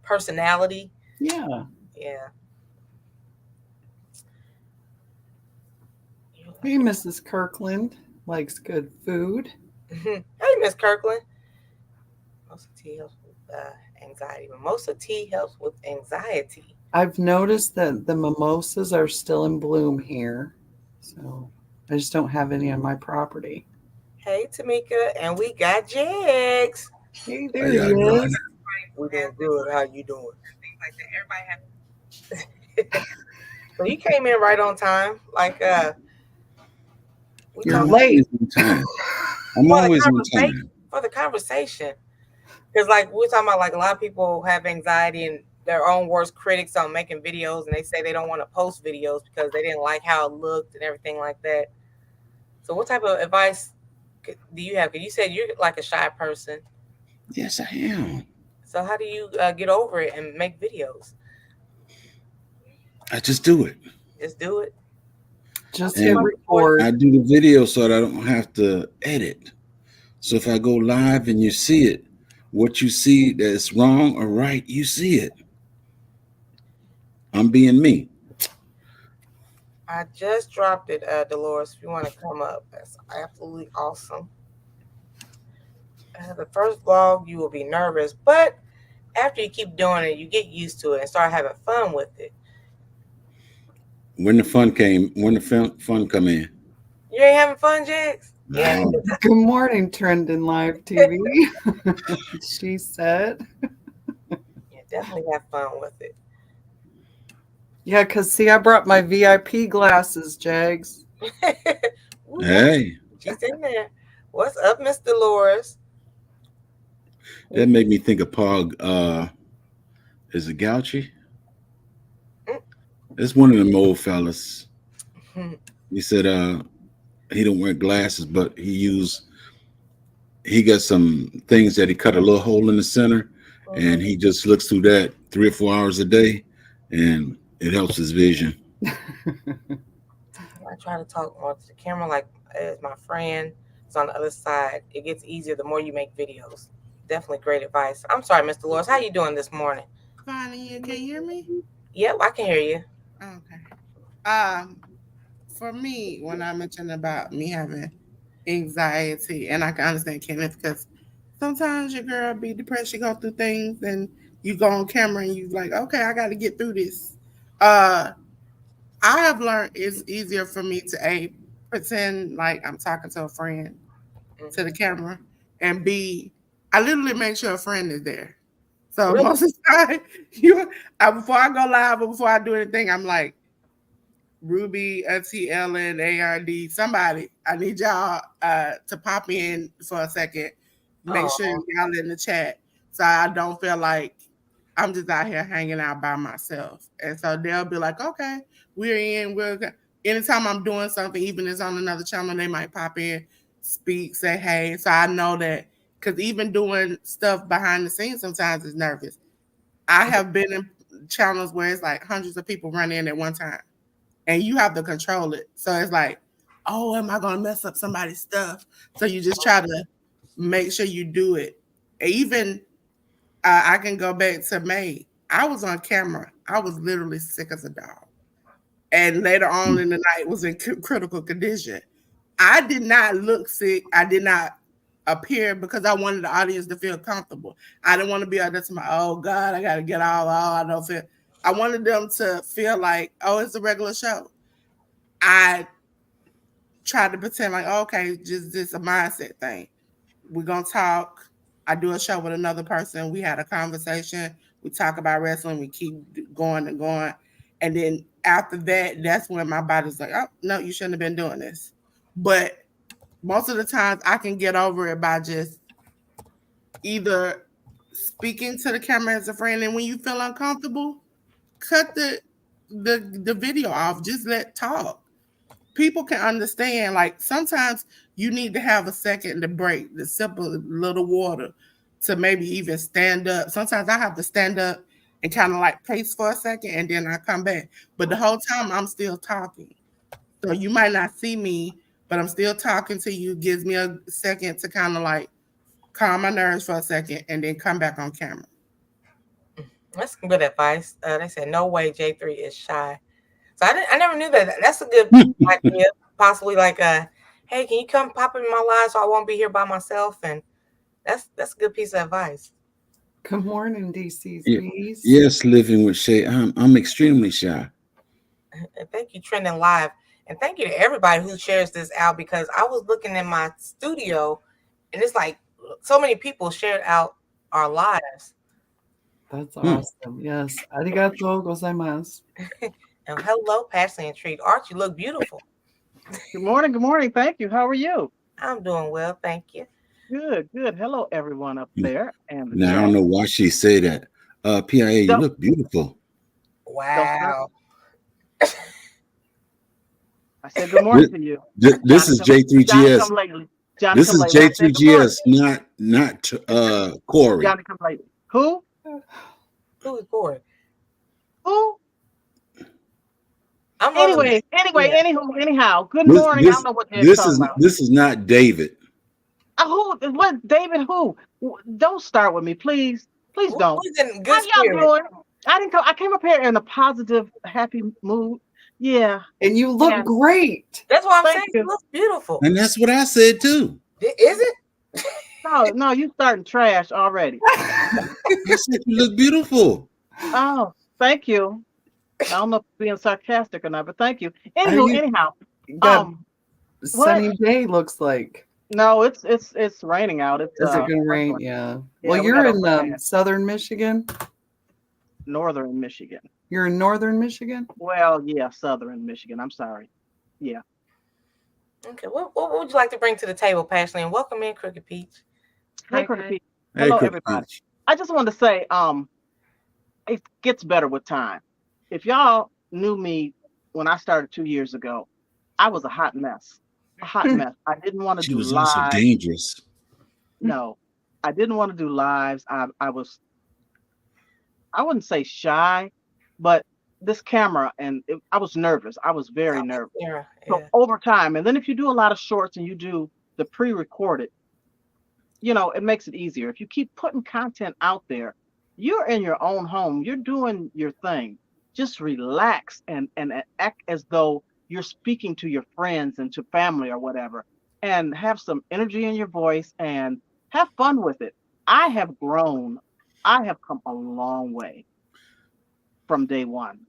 personality. Yeah. Yeah. Hey, Mrs. Kirkland likes good food. Hey, Miss Kirkland. Most of tea helps with anxiety, but most of tea helps with anxiety. I've noticed that the mimosas are still in bloom here, so I just don't have any on my property. Hey, Tamika, and we got Jags. Hey, there he is. We're doing good. How you doing? Things like that. Everybody has. So you came in right on time. Like you're late. I'm always on time for the conversation. Because like we're talking about, like a lot of people have anxiety and their own worst critics on making videos, and they say they don't want to post videos because they didn't like how it looked and everything like that. So what type of advice do you have? Because you said you're like a shy person. Yes, I am. So how do you get over it and make videos? I just do it. Just do it. Just hit record. I do the video so that I don't have to edit. So if I go live and you see it, what you see that's wrong or right, you see it. I'm being me. I just dropped it, Dolores. If you want to come up, that's absolutely awesome. The first vlog, you will be nervous, but after you keep doing it, you get used to it and start having fun with it. When the fun come in? You ain't having fun, Jax? Yeah. Good morning, Trending Live TV. She said. You definitely have fun with it. Yeah, because see, I brought my VIP glasses, Jags. Hey. She's in there. What's up, Miss Dolores? That made me think of Pog. Is it Gauchi? It's one of them old fellas. He said he don't wear glasses, but he got some things that he cut a little hole in the center, and he just looks through that 3 or 4 hours a day, and it helps his vision. I try to talk more to the camera, like as my friend is on the other side. It gets easier the more you make videos. Definitely great advice. I'm sorry, Mr. Lewis. How you doing this morning? Fine, and you can hear me? Yep, I can hear you. Okay. Um, for me, when I mentioned about me having anxiety, and I can understand Kenneth because sometimes your girl be depressed, she go through things, and you go on camera and you like, okay, I got to get through this. I have learned it's easier for me to pretend like I'm talking to a friend to the camera, and B, I literally make sure a friend is there. So Really? most of the time, before I go live or before I do anything, I'm like, Ruby, Auntie Ellen, ARD, somebody, I need y'all to pop in for a second. Make sure Oh, y'all in the chat so I don't feel like I'm just out here hanging out by myself. And so they'll be like, okay, anytime I'm doing something, even if it's on another channel, they might pop in, speak, say hey. So I know that because even doing stuff behind the scenes sometimes is nervous. I have been in channels where it's like hundreds of people run in at one time and you have to control it. So it's like, oh, am I going to mess up somebody's stuff? So you just try to make sure you do it. Even I can go back to May. I was on camera. I was literally sick as a dog. And later on in the night was in critical condition. I did not look sick. I did not appear because I wanted the audience to feel comfortable. I didn't want to be out there to my, oh God, I got to get all I don't feel. I wanted them to feel like, oh, it's a regular show. I tried to pretend like, oh, okay, just a mindset thing. We're going to talk. I do a show with another person. We had a conversation. We talk about wrestling. We keep going and going. And then after that, that's when my body's like, oh, no, you shouldn't have been doing this. But most of the times I can get over it by just either speaking to the camera as a friend. And when you feel uncomfortable, cut the video off. Just let talk. People can understand. Like sometimes you need to have a second to break, the simple little water to maybe even stand up. Sometimes I have to stand up and kind of like pace for a second and then I come back. But the whole time I'm still talking. So you might not see me, but I'm still talking to you. Gives me a second to kind of like calm my nerves for a second and then come back on camera. that's good advice. They said no way J3 is shy. So I never knew that. That's a good idea. Possibly like hey, can you come pop in my live so I won't be here by myself? And that's a good piece of advice. Good morning, DC's Yeah. bees. Yes, living with Shay. I'm extremely shy. And thank you, Trending Live. And thank you to everybody who shares this out because I was looking in my studio and it's like so many people shared out our lives. That's awesome. Yes. Arigato gozaimasu. And hello, Passionately Intrigued. Art, you look beautiful. Good morning. Good morning. Thank you. How are you? I'm doing well, thank you. Good. Good. Hello, everyone up there. And the Now I chat. don't know why she say that. PIA, you Don't- look beautiful. Wow. I said good morning to you. This is Johnny J3GS. come lately. Johnny This come is lately. I said good morning. J3GS, not Corey. Johnny come lately. Who? Who is bored? Who? I'm Anyway, Yeah. anyhow. Good morning. I don't know what you're This talking is about. this is not David. Who? What? David? Who? Don't start with me, please. Please don't. Who's in good How y'all spirit? doing? I came up here in a positive, happy mood. Yeah. And you look Yeah. great. That's why I'm Thank saying you. you look beautiful. And that's what I said too. Is it? No, you starting trash already. I said you look beautiful. Oh, thank you. I don't know if I'm being sarcastic or not, but thank you. Are Anywho, you- anyhow, Got sunny day looks like. no, it's raining out. It's Is it gonna rain? Yeah. Well, we you're got a in rain. southern Michigan. Northern Michigan. You're in northern Michigan. Well, yeah, southern Michigan. I'm sorry. Yeah. Okay. What would you like to bring to the table, Pashley? And welcome in, Crooked Peach. Hey, Cricket Pete. Hey, Hello, Crooked everybody. Peach. I just wanted to say, it gets better with time. If y'all knew me when I started 2 years ago, I was a hot mess. A hot mess. I didn't want to She do was also live. dangerous. No, I didn't want to do lives. I wouldn't say shy, but this camera, and I was nervous. I was very nervous. Yeah, So yeah. over time, and then if you do a lot of shorts and you do the pre-recorded, it makes it easier. If you keep putting content out there, you're in your own home, you're doing your thing. Just relax and act as though you're speaking to your friends and to family or whatever, and have some energy in your voice and have fun with it. I have grown. I have come a long way from day one.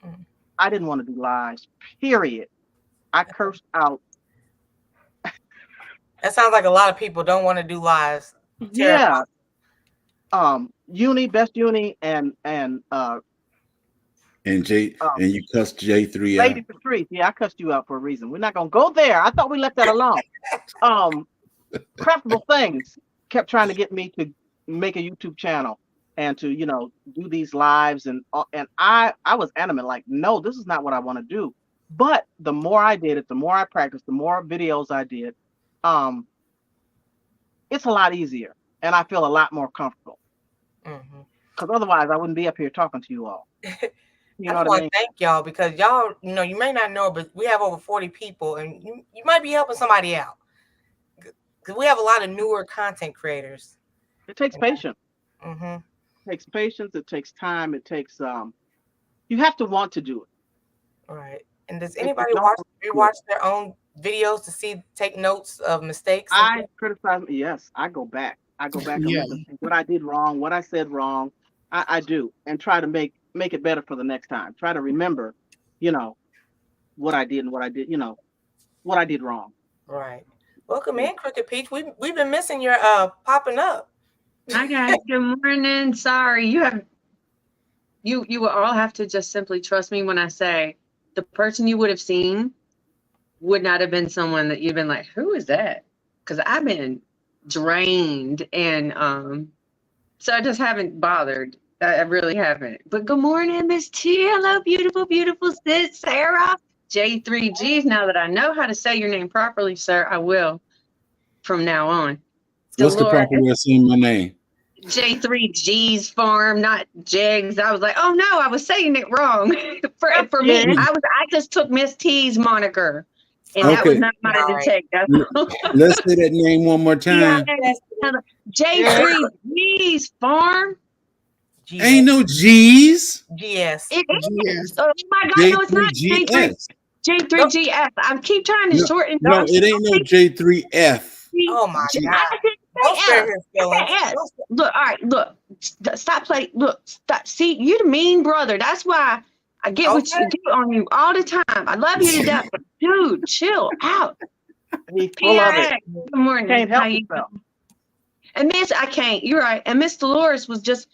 Mm. I didn't want to do lives, period. I cursed out. That sounds like a lot of people don't want to do lives. Yeah. Best Uni, and And J um, and you cussed J3 Lady out. Patrice. Yeah, I cussed you out for a reason. We're not gonna go there. I thought we left that alone. Craftable Things kept trying to get me to make a YouTube channel and to do these lives, and I was adamant, like, no, this is not what I want to do. But the more I did it, the more I practiced, the more videos I did, it's a lot easier, and I feel a lot more comfortable. Mm-hmm. Because otherwise, I wouldn't be up here talking to you all. You know I what I want mean? to thank y'all, because y'all, you may not know, but we have over 40 people, and you might be helping somebody out, because we have a lot of newer content creators. It takes patience. Mm-hmm. It takes patience. It takes time. It takes you have to want to do it. Right. And does If you anybody don't rewatch their own videos to take notes of mistakes? I criticize. Yes, I go back. I go back and Yeah. look and see what I did wrong, what I said wrong. I do, and try to make it better for the next time. Try to remember, what I did and what I did, what I did wrong. Right. Welcome in, Crooked Peach. We've been missing your popping up. Hi guys, good morning. Sorry, you will all have to just simply trust me when I say the person you would have seen would not have been someone that you've been like, who is that? Because I've been drained, and so I just haven't bothered. I really haven't. But good morning, Miss T. Hello, beautiful, beautiful sis, Sarah. J3Gs. Now that I know how to say your name properly, sir, I will from now on. What's the Dolores, proper way of saying my name? J3G's farm, not Jegs. I was like, oh no, I was saying it wrong. for me, Yeah. I just took Miss T's moniker, and that was Okay. not mine to Right. take. That's Let's say that name one more time. J3G's farm. Ain't no G's. GS. It is. Yes. Oh my God, no, it's not J3GS. J3GF. I keep trying to shorten. No, it ain't no J3F. Oh my I God. didn't Don't say spare F. his feelings. Yes. Don't spare- Look, all right, look. Stop playing. Look, stop. See, you the mean brother. That's why I get what you do on you all the time. I love you to death, but dude, chill out. He's full of it. PRX, good morning. Can't help How you himself. doing? And Miss, I can't. You're right. And Miss Dolores was just.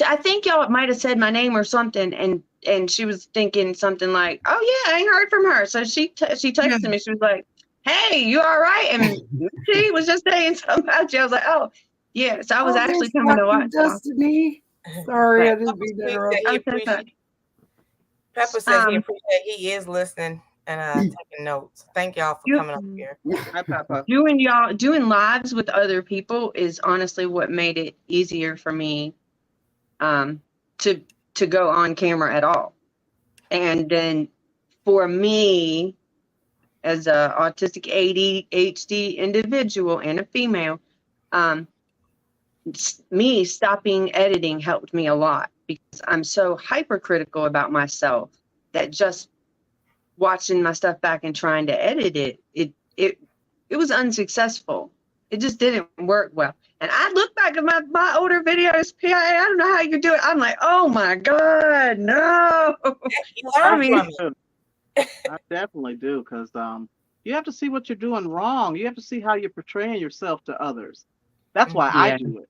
I think y'all might have said my name or something, and she was thinking something like, "Oh yeah, I ain't heard from her." So she texted me. She was like, "Hey, you all right?" And she was just saying something about you. I was like, "Oh yeah." So I was actually coming to watch. Destiny. Sorry, I didn't Pepper mean to said interrupt. he appreciate- Pepper says he appreciates he is listening and taking notes. Thank y'all for coming up here. Hi, Papa. Doing lives with other people is honestly what made it easier for me to go on camera at all. And then for me, as a autistic ADHD individual and a female, me stopping editing helped me a lot, because I'm so hypercritical about myself that just watching my stuff back and trying to edit it was unsuccessful. It just didn't work well. And I look back at my older videos, PIA, I don't know how you do it. I'm like, oh my God, no. You learn mean- from it. I definitely do, because you have to see what you're doing wrong. You have to see how you're portraying yourself to others. That's why I Yeah. do it.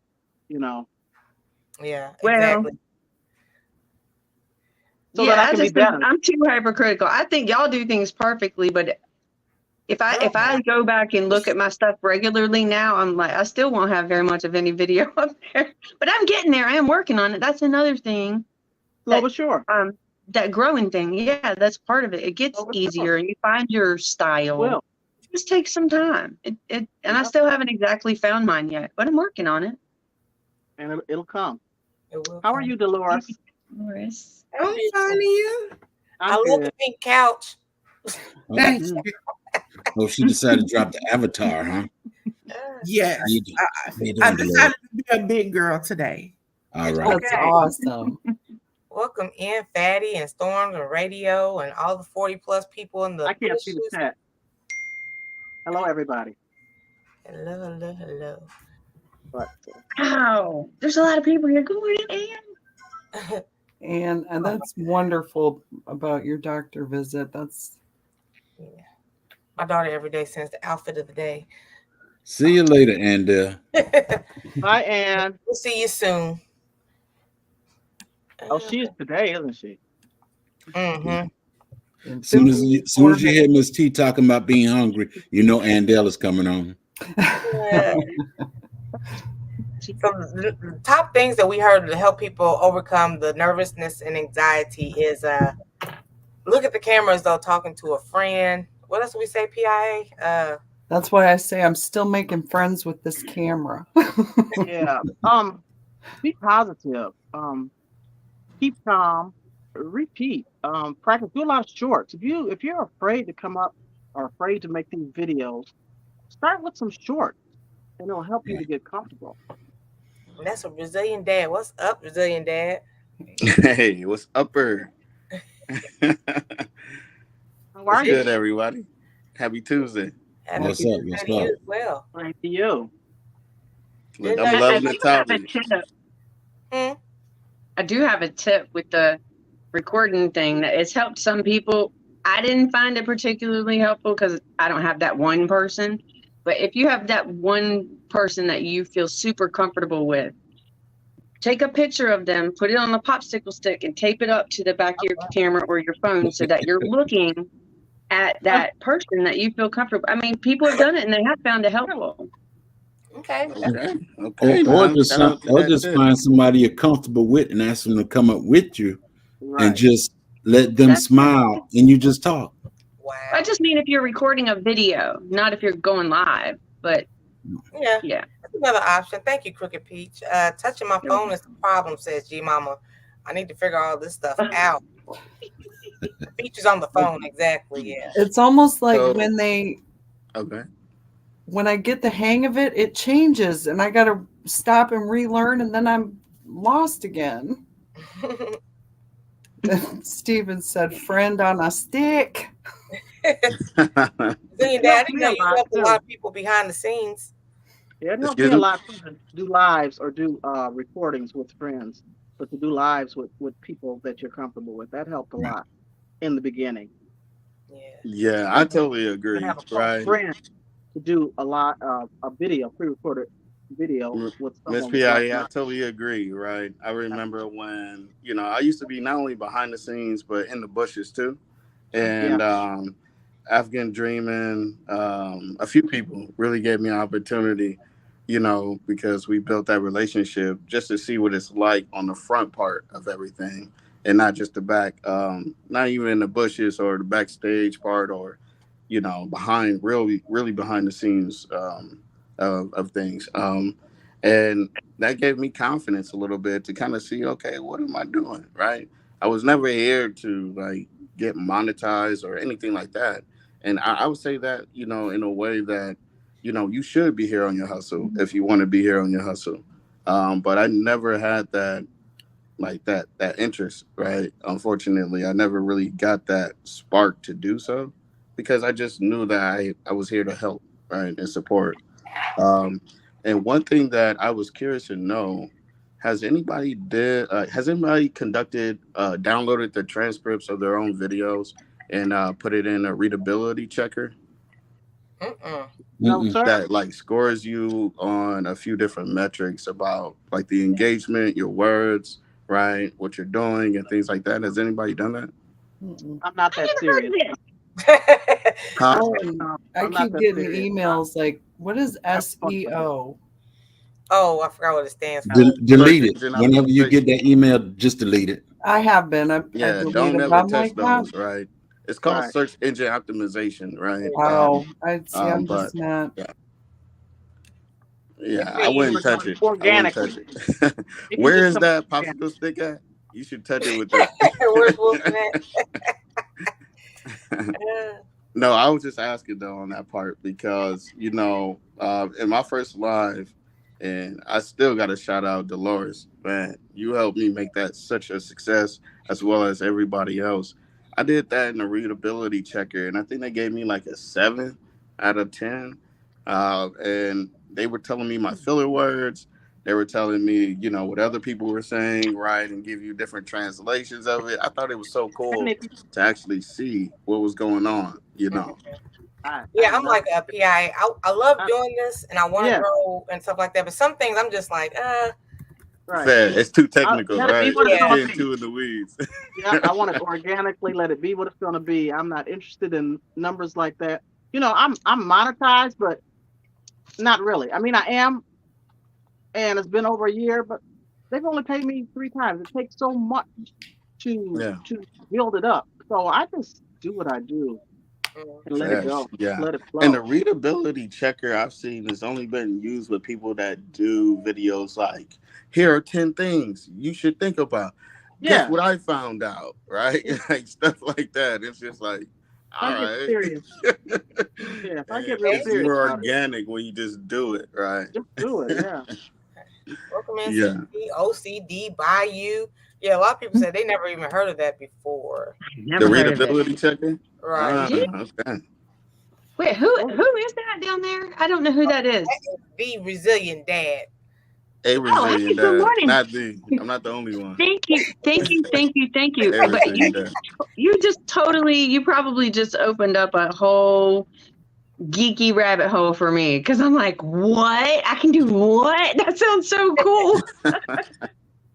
Yeah, Well, exactly. So yeah, that I can be just think better. I'm too hypercritical. I think y'all do things perfectly, but if I go back and look at my stuff regularly now, I'm like, I still won't have very much of any video up there. But I'm getting there. I am working on it. That's another thing. Slow but sure. That growing thing. Yeah, that's part of it. It gets Oh, for sure. easier, and you find your style. Well, It just takes some time. And I still haven't exactly found mine yet, but I'm working on it. and it'll come. It will How are come. you, Dolores? Morris. I'm finding you. I I'm love good. the pink couch. Thank Mm. you. Oh, she decided to drop the avatar, huh? Yes. How you doing? How you I doing, Dolores? decided to be a big girl today. All right. That's Okay. awesome. Welcome in, Fatty and Storms and Radio and all the 40+ people in the I can't see the bushes. chat. Hello, everybody. Hello, hello, hello. But Wow, there's a lot of people here. Good morning, Ann. And that's wonderful about your doctor visit. That's Yeah. My daughter every day sends the outfit of the day. See you later, Andel. hi, Ann. We'll see you soon. Oh, she is today, isn't she? Mm-hmm. and Soon as you hear Miss T talking about being hungry, you know Andel is coming on. Yeah. So the top things that we heard to help people overcome the nervousness and anxiety is look at the camera as though talking to a friend. What else do we say, PIA? That's why I say I'm still making friends with this camera. Yeah. Be positive. Keep calm. Repeat. Practice. Do a lot of shorts. If you're afraid to come up or afraid to make these videos, start with some shorts, and it'll help you to get comfortable. And that's a Brazilian dad. What's up, Brazilian dad? Hey, what's upper? How are What's you? good, everybody? Happy Tuesday. Happy What's up? Tuesday What's to you up? as well. Thank you. Look, Yeah, I'm I loving do the have a topic. tip. Hmm? I do have a tip with the recording thing that it's helped some people. I didn't find it particularly helpful because I don't have that one person. But if you have that one person that you feel super comfortable with, take a picture of them, put it on the popsicle stick, and tape it up to the back of your camera or your phone so that you're looking at that person that you feel comfortable. I mean, people have done it and they have found it helpful. Okay. Okay. Or Now, just shout out to that tip. find somebody you're comfortable with and ask them to come up with you and Right. just let them That's- smile and you just talk. Wow. I just mean if you're recording a video, not if you're going live. But Yeah. yeah, That's another option. Thank you, Crooked Peach. Touching my phone is the problem, says G Mama. I need to figure all this stuff out. Features on the phone, exactly. Yeah. It's almost like So- Okay. when I get the hang of it, it changes and I got to stop and relearn and then I'm lost again. Steven said, friend on a stick. Brazilian dad, I didn't know you helped a lot of people behind the scenes. Yeah, it helps Excuse me a me? lot to do lives or do recordings with friends, but to do lives with people that you're comfortable with, that helped a lot in the beginning. Yeah. Yeah, I totally To agree. have a close Right. friend to do a lot of a video, pre-recorded video with Miss someone. PIA, I totally agree, right? I remember when, I used to be not only behind the scenes, but in the bushes too. And African Dreaming, a few people really gave me an opportunity, because we built that relationship just to see what it's like on the front part of everything and not just the back, not even in the bushes or the backstage part or, behind, really behind the scenes of things. And that gave me confidence a little bit to kind of see, okay, what am I doing? Right. I was never here to get monetized or anything like that. And I would say that, in a way that, you should be here on your hustle if you want to be here on your hustle. But I never had that, that interest, right? Unfortunately, I never really got that spark to do so because I just knew that I was here to help, right, and support. And one thing that I was curious to know, has anybody conducted, downloaded the transcripts of their own videos and put it in a readability checker No, Mm-mm. sir. that scores you on a few different metrics about the engagement, your words, right, what you're doing and things like that? Has anybody done that? Mm-mm. I'm not that serious. Huh? I I'm not keep that getting serious. emails like, what is SEO? Oh, I forgot what it stands for. Delete it. Search engine Whenever you optimization. get that email, just delete it. I have been. I Yeah, deleted don't them. ever I'm touch like, wow. those, right? It's called Right. search engine optimization, right? Oh, I see. I'm but- just not. Yeah, I wouldn't touch it. I wouldn't Organically. touch it. Where is that popsicle stick at? You should touch it with that. Where's Wilson at? No, I was just asking though on that part because in my first live, and I still got to shout out Dolores. Man, you helped me make that such a success as well as everybody else. I did that in the readability checker, and I think they gave me like a 7 out of 10. And they were telling me my filler words. They were telling me, what other people were saying, right, and give you different translations of it. I thought it was so cool to actually see what was going on, Yeah, I'm like a PI. I love doing this, and I want to grow and stuff like that. But some things I'm just like, Right. Fair. It's too technical, right? Yeah. Getting too in the weeds. Yeah, I want to organically let it be what it's going to be. I'm not interested in numbers like that. I'm monetized, but not really. I mean, I am, and it's been over a year, but they've only paid me 3 times. It takes so much to build it up. So I just do what I do and let it go. Yeah. Let it flow. And the readability checker I've seen has only been used with people that do videos like, here are 10 things you should think about. Yeah. Guess what I found out, right? Like stuff like that. It's just like, all I right. get serious. Yeah, if I get real It's serious. more about it, organic when you just do it, right? just do it. Yeah. welcome in Yeah. OCD, Bayou. Yeah, a lot of people said they never even heard of that before. Never The heard of it. readability checker? Right. Okay. Wait, who is that down there? I don't know who that is. The resilient dad. A hey, resilient good dad. morning. Not the. I'm not the only one. Thank you. A But resilient dad. you probably just opened up a whole geeky rabbit hole for me because I'm like, what? I can do what? That sounds so cool.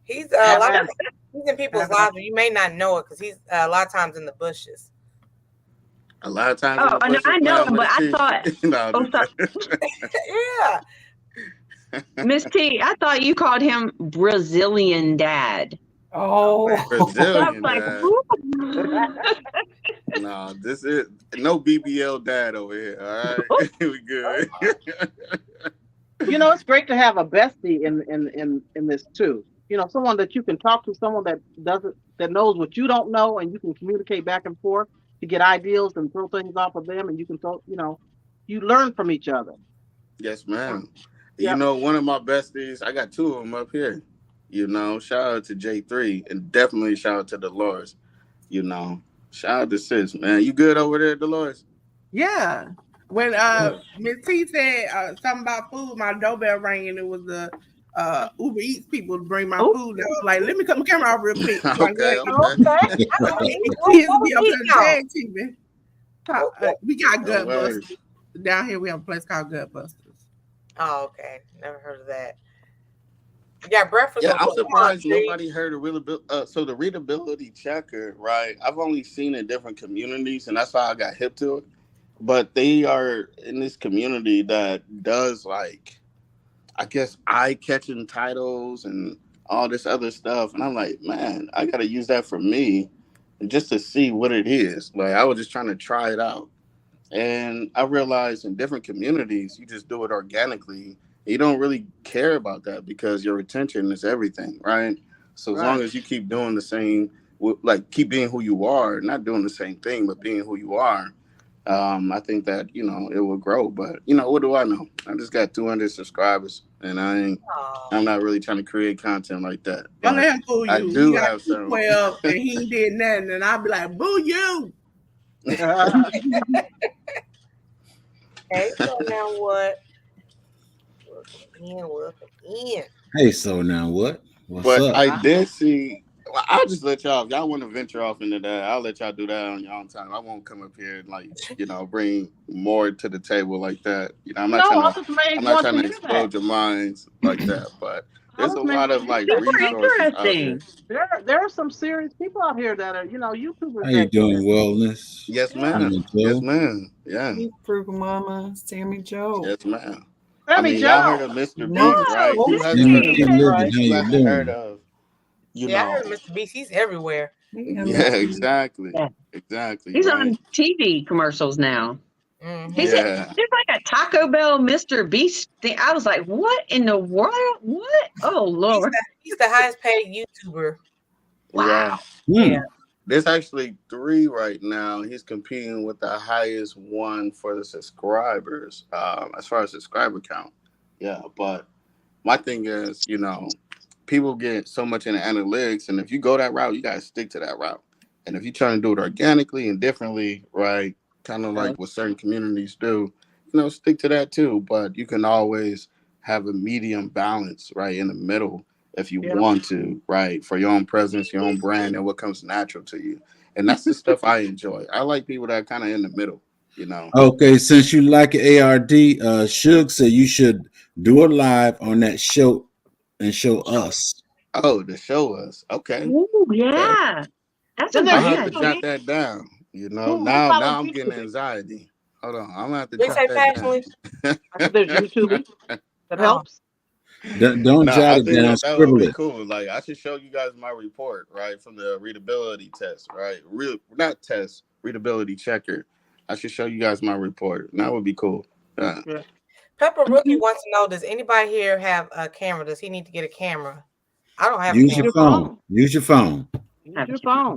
He's a lot of he's in people's lives, but you may not know it because he's a lot of times in the bushes. A lot of times. Oh, I know, but I thought. No, Oh, sorry. Yeah. Miss T, I thought you called him Brazilian dad. Oh, I was Brazilian like, dad. ooh. No, this is no BBL dad over here. All right, we good. It's great to have a bestie in this too. Someone that you can talk to, someone that knows what you don't know, and you can communicate back and forth to get ideas and throw things off of them, and you can you learn from each other. Yes, ma'am. Yep. One of my besties, I got 2 of them up here. Shout out to J3 and definitely shout out to Dolores. Shout out to sis, man. You good over there, Dolores? Yeah. When Miss T said something about food, my doorbell rang and it was the Uber Eats people to bring my food. I was like, let me cut my camera off real quick. Okay. Kids be up there tag teaming. We got No worries. Gutbusters. Down here we have a place called Gutbusters. Oh, okay. Never heard of that. You got breakfast. Yeah, I'm surprised nobody heard of readability. So the readability checker, right? I've only seen it in different communities, and that's how I got hip to it. But they are in this community that does like, I guess, eye-catching titles and all this other stuff. And I'm like, man, I got to use that for me just to see what it is. Like, I was just trying to try it out. And I realized in different communities, you just do it organically. You don't really care about that because your retention is everything, right? So as long as you keep doing the same, like keep being who you are, not doing the same thing, but being who you are, I think that, it will grow. But, what do I know? I just got 200 subscribers, and I'm not really trying to create content like that. Don't let him fool you. I do He got have some. 12 and he did nothing, and I'll be like, boo you. Hey, so now what? Welcome in. Hey, so now what? What's But up? I did see. Well, I'll just let y'all. If y'all want to venture off into that, I'll let y'all do that on your own time. I won't come up here and bring more to the table like that. I'm not trying to explode your minds like that. But there's a lot of resources out there. There are some serious people out here that are, YouTubers. How you doing, wellness? Yes, ma'am. Yes, ma'am. Yeah. Frugal Mama, Sammy Joe. Yes, ma'am. Sammy Joe. Y'all heard of Mr. Beast, right? Who hasn't heard of? I heard Mr. Beast. He's everywhere. Yeah, exactly. Yeah. Exactly. He's right? on TV commercials now. Mhm. There's like a Taco Bell Mr. Beast thing. I was like, what in the world? What? Oh, Lord. He's the highest paid YouTuber. Wow. Hmm. There's actually 3 right now. He's competing with the highest one for the subscribers, as far as subscriber count. Yeah, but my thing is, people get so much into analytics, and if you go that route, you gotta stick to that route. And if you're trying to do it organically and differently, right, kind of like what certain communities do, stick to that too. But you can always have a medium balance, right, in the middle if you want to, right, for your own presence, your own brand, and what comes natural to you. And that's the stuff I enjoy. I like people that are kind of in the middle, Okay, since you like ARD, Suge said you should do a live on that show and show us. Oh, to show us. Okay. Ooh, Okay. yeah. That's a Then I'll there's have to good jot YouTube. that down. Who Now follows I'm getting YouTube? anxiety. Hold on. I'm gonna have to We jot say that down. passionately. I said there's YouTube. That Oh. helps. Don't No, jot I it think down, that would scribble be it. cool. Like I should show you guys my report, right, from the readability test, right? Not test, readability checker. I should show you guys my report. That would be cool. Yeah. Pepper Rookie wants to know: does anybody here have a camera? Does he need to get a camera? I don't have a Use camera. your phone. Use your phone. Use your phone.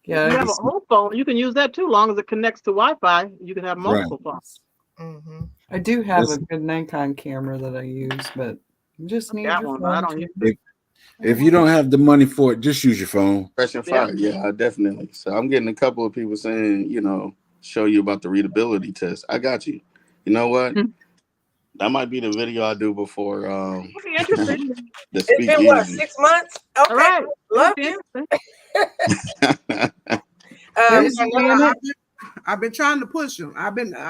Yeah, If you have a home phone, you can use that too. Long as it connects to Wi-Fi, you can have multiple phones. Mm-hmm. I do have a good Nikon camera that I use, but you just need Got your one, but I phone. don't use too. If you don't have the money for it, just use your phone. Fresh and fire. Yeah, definitely. So I'm getting a couple of people saying, show you about the readability test. I got you. You know what? That might be the video I do before It'll be interesting. the It's been what, speakeasy. 6 months? Okay, All right. love It'll be it. interesting. There's Another Janet. I've been trying to push him. I've been. show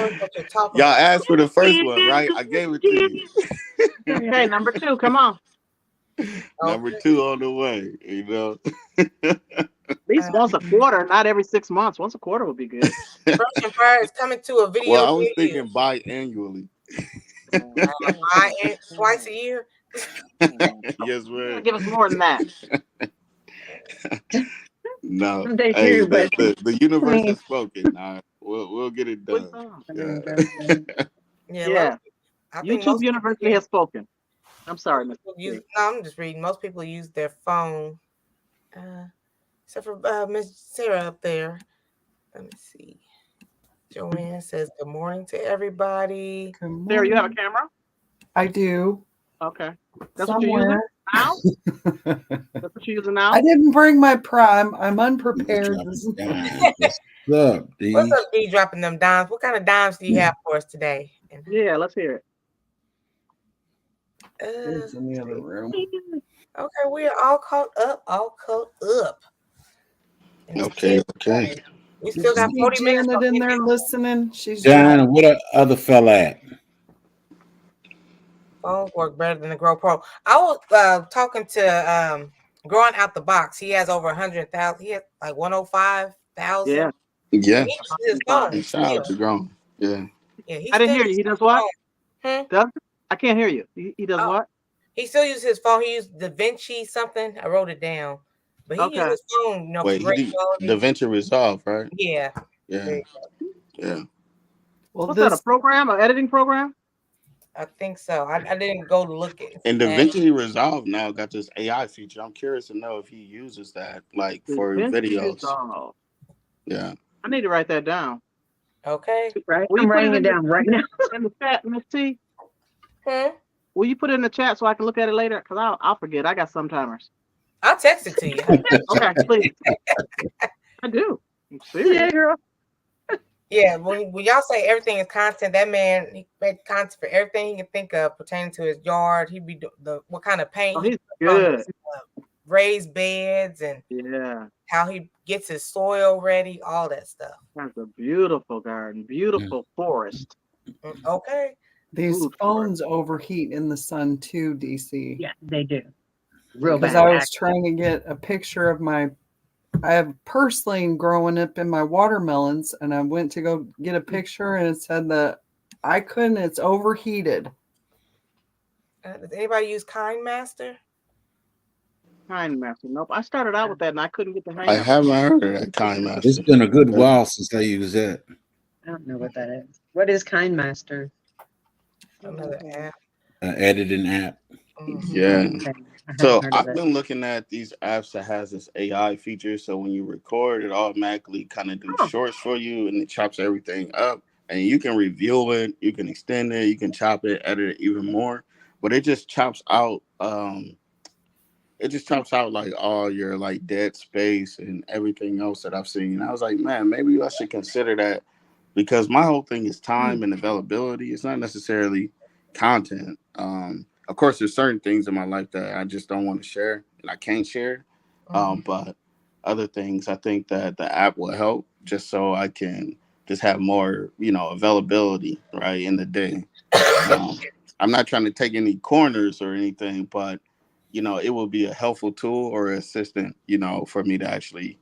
us what you're talking Y'all about. asked for the first one, right? I gave it to you. Hey, number 2, come on. Number 2 on the way, At least once a quarter, not every 6 months. Once a quarter would be good. Fresh and Fire is coming to a video. Well, I was near you. thinking biannually. Twice a year. Yes, man. Give us more than that. No. They Hey, do, but the universe has spoken. All right. We'll get it done. Yeah. I think YouTube most University people has spoken. I'm sorry, Miss. I'm just reading. Most people use their phone, except for Miss Sarah up there. Let me see. Joanne says good morning to everybody. Sarah, you have a camera? I do. Okay. That's what you're using now? That's what you're using now? I didn't bring my prime. I'm unprepared. What's up, D? What's up, D? Dropping them dimes. What kind of dimes do you have for us today? Yeah, let's hear it. It's in the other room. Okay, we are all caught up. Okay. We still got 40 minutes. Janet in there listening. She's John, what a other fella at? Phones work better than the Grow Pro. I was talking to Growing Out the Box. He has over 100,000. He has like 105,000. Yeah. Yeah. He uses his phone. Shout out to Grown. Yeah. Yeah, I didn't hear you. He does what? Does I can't hear you. He does what? He still uses his phone. He used DaVinci something. I wrote it down. But he uses his phone, for great quality. DaVinci Resolve, right? Yeah. Yeah. Well, what's that, a program, an editing program? I think so. I didn't go to look at it. And DaVinci Resolve now got this AI feature. I'm curious to know if he uses that for videos. Resolve. Yeah. I need to write that down. Okay. Right. I'm writing it down right now. In the chat, Miss T. Hmm? Will you put it in the chat so I can look at it later? Because I'll forget. I got some timers. I'll text it to you. Okay, please. I do. I'm serious. Yeah, girl. Yeah, when y'all say everything is content, that man, he made content for everything he can think of pertaining to his yard. He'd be what kind of paint. Oh, he's good. Raised beds and how he gets his soil ready, all that stuff. That's a beautiful garden, beautiful forest. Okay. These phones overheat in the sun too, DC. Yeah, they do. Real bad. Because I was trying to get a picture of I have purslane growing up in my watermelons, and I went to go get a picture, and it said that I couldn't. It's overheated. Does anybody use KindMaster? KindMaster. Nope. I started out with that, and I couldn't get the hang. I haven't heard of that KindMaster. It's been a good while since I used that. I don't know what that is. What is KindMaster? Another app. Editing app. Yeah. Okay. So heard of I've that. been looking at these apps that has this AI feature. So when you record, it automatically kind of do Oh. shorts for you, and it chops everything up. And you can review it, you can extend it, you can chop it, edit it even more. But it just chops out. It just chops out like all your like dead space and everything else that I've seen. I was like, man, maybe I should consider that because my whole thing is time and availability. It's not necessarily content. Of course, there's certain things in my life that I just don't want to share and I can't share. But other things, I think that the app will help just so I can just have more, availability right in the day. I'm not trying to take any corners or anything, but it will be a helpful tool or assistant, for me to actually,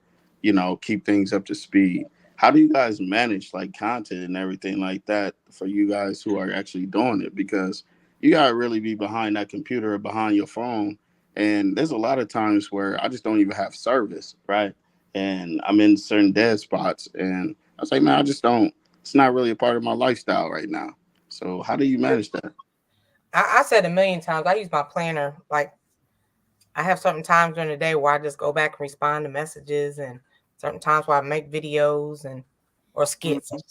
keep things up to speed. How do you guys manage like content and everything like that for you guys who are actually doing it? Because you gotta really be behind that computer or behind your phone. And there's a lot of times where I just don't even have service, right? And I'm in certain dead spots and I was like, man, I just don't, it's not really a part of my lifestyle right now. So how do you manage that? I said a million times, I use my planner. Like, I have certain times during the day where I just go back and respond to messages, and certain times where I make videos or skits, I should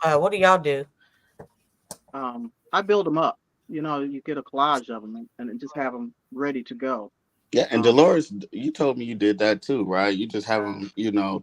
say. What do y'all do? I build them up. You get a collage of them and just have them ready to go. Yeah, and Dolores, you told me you did that too, right? You just have them,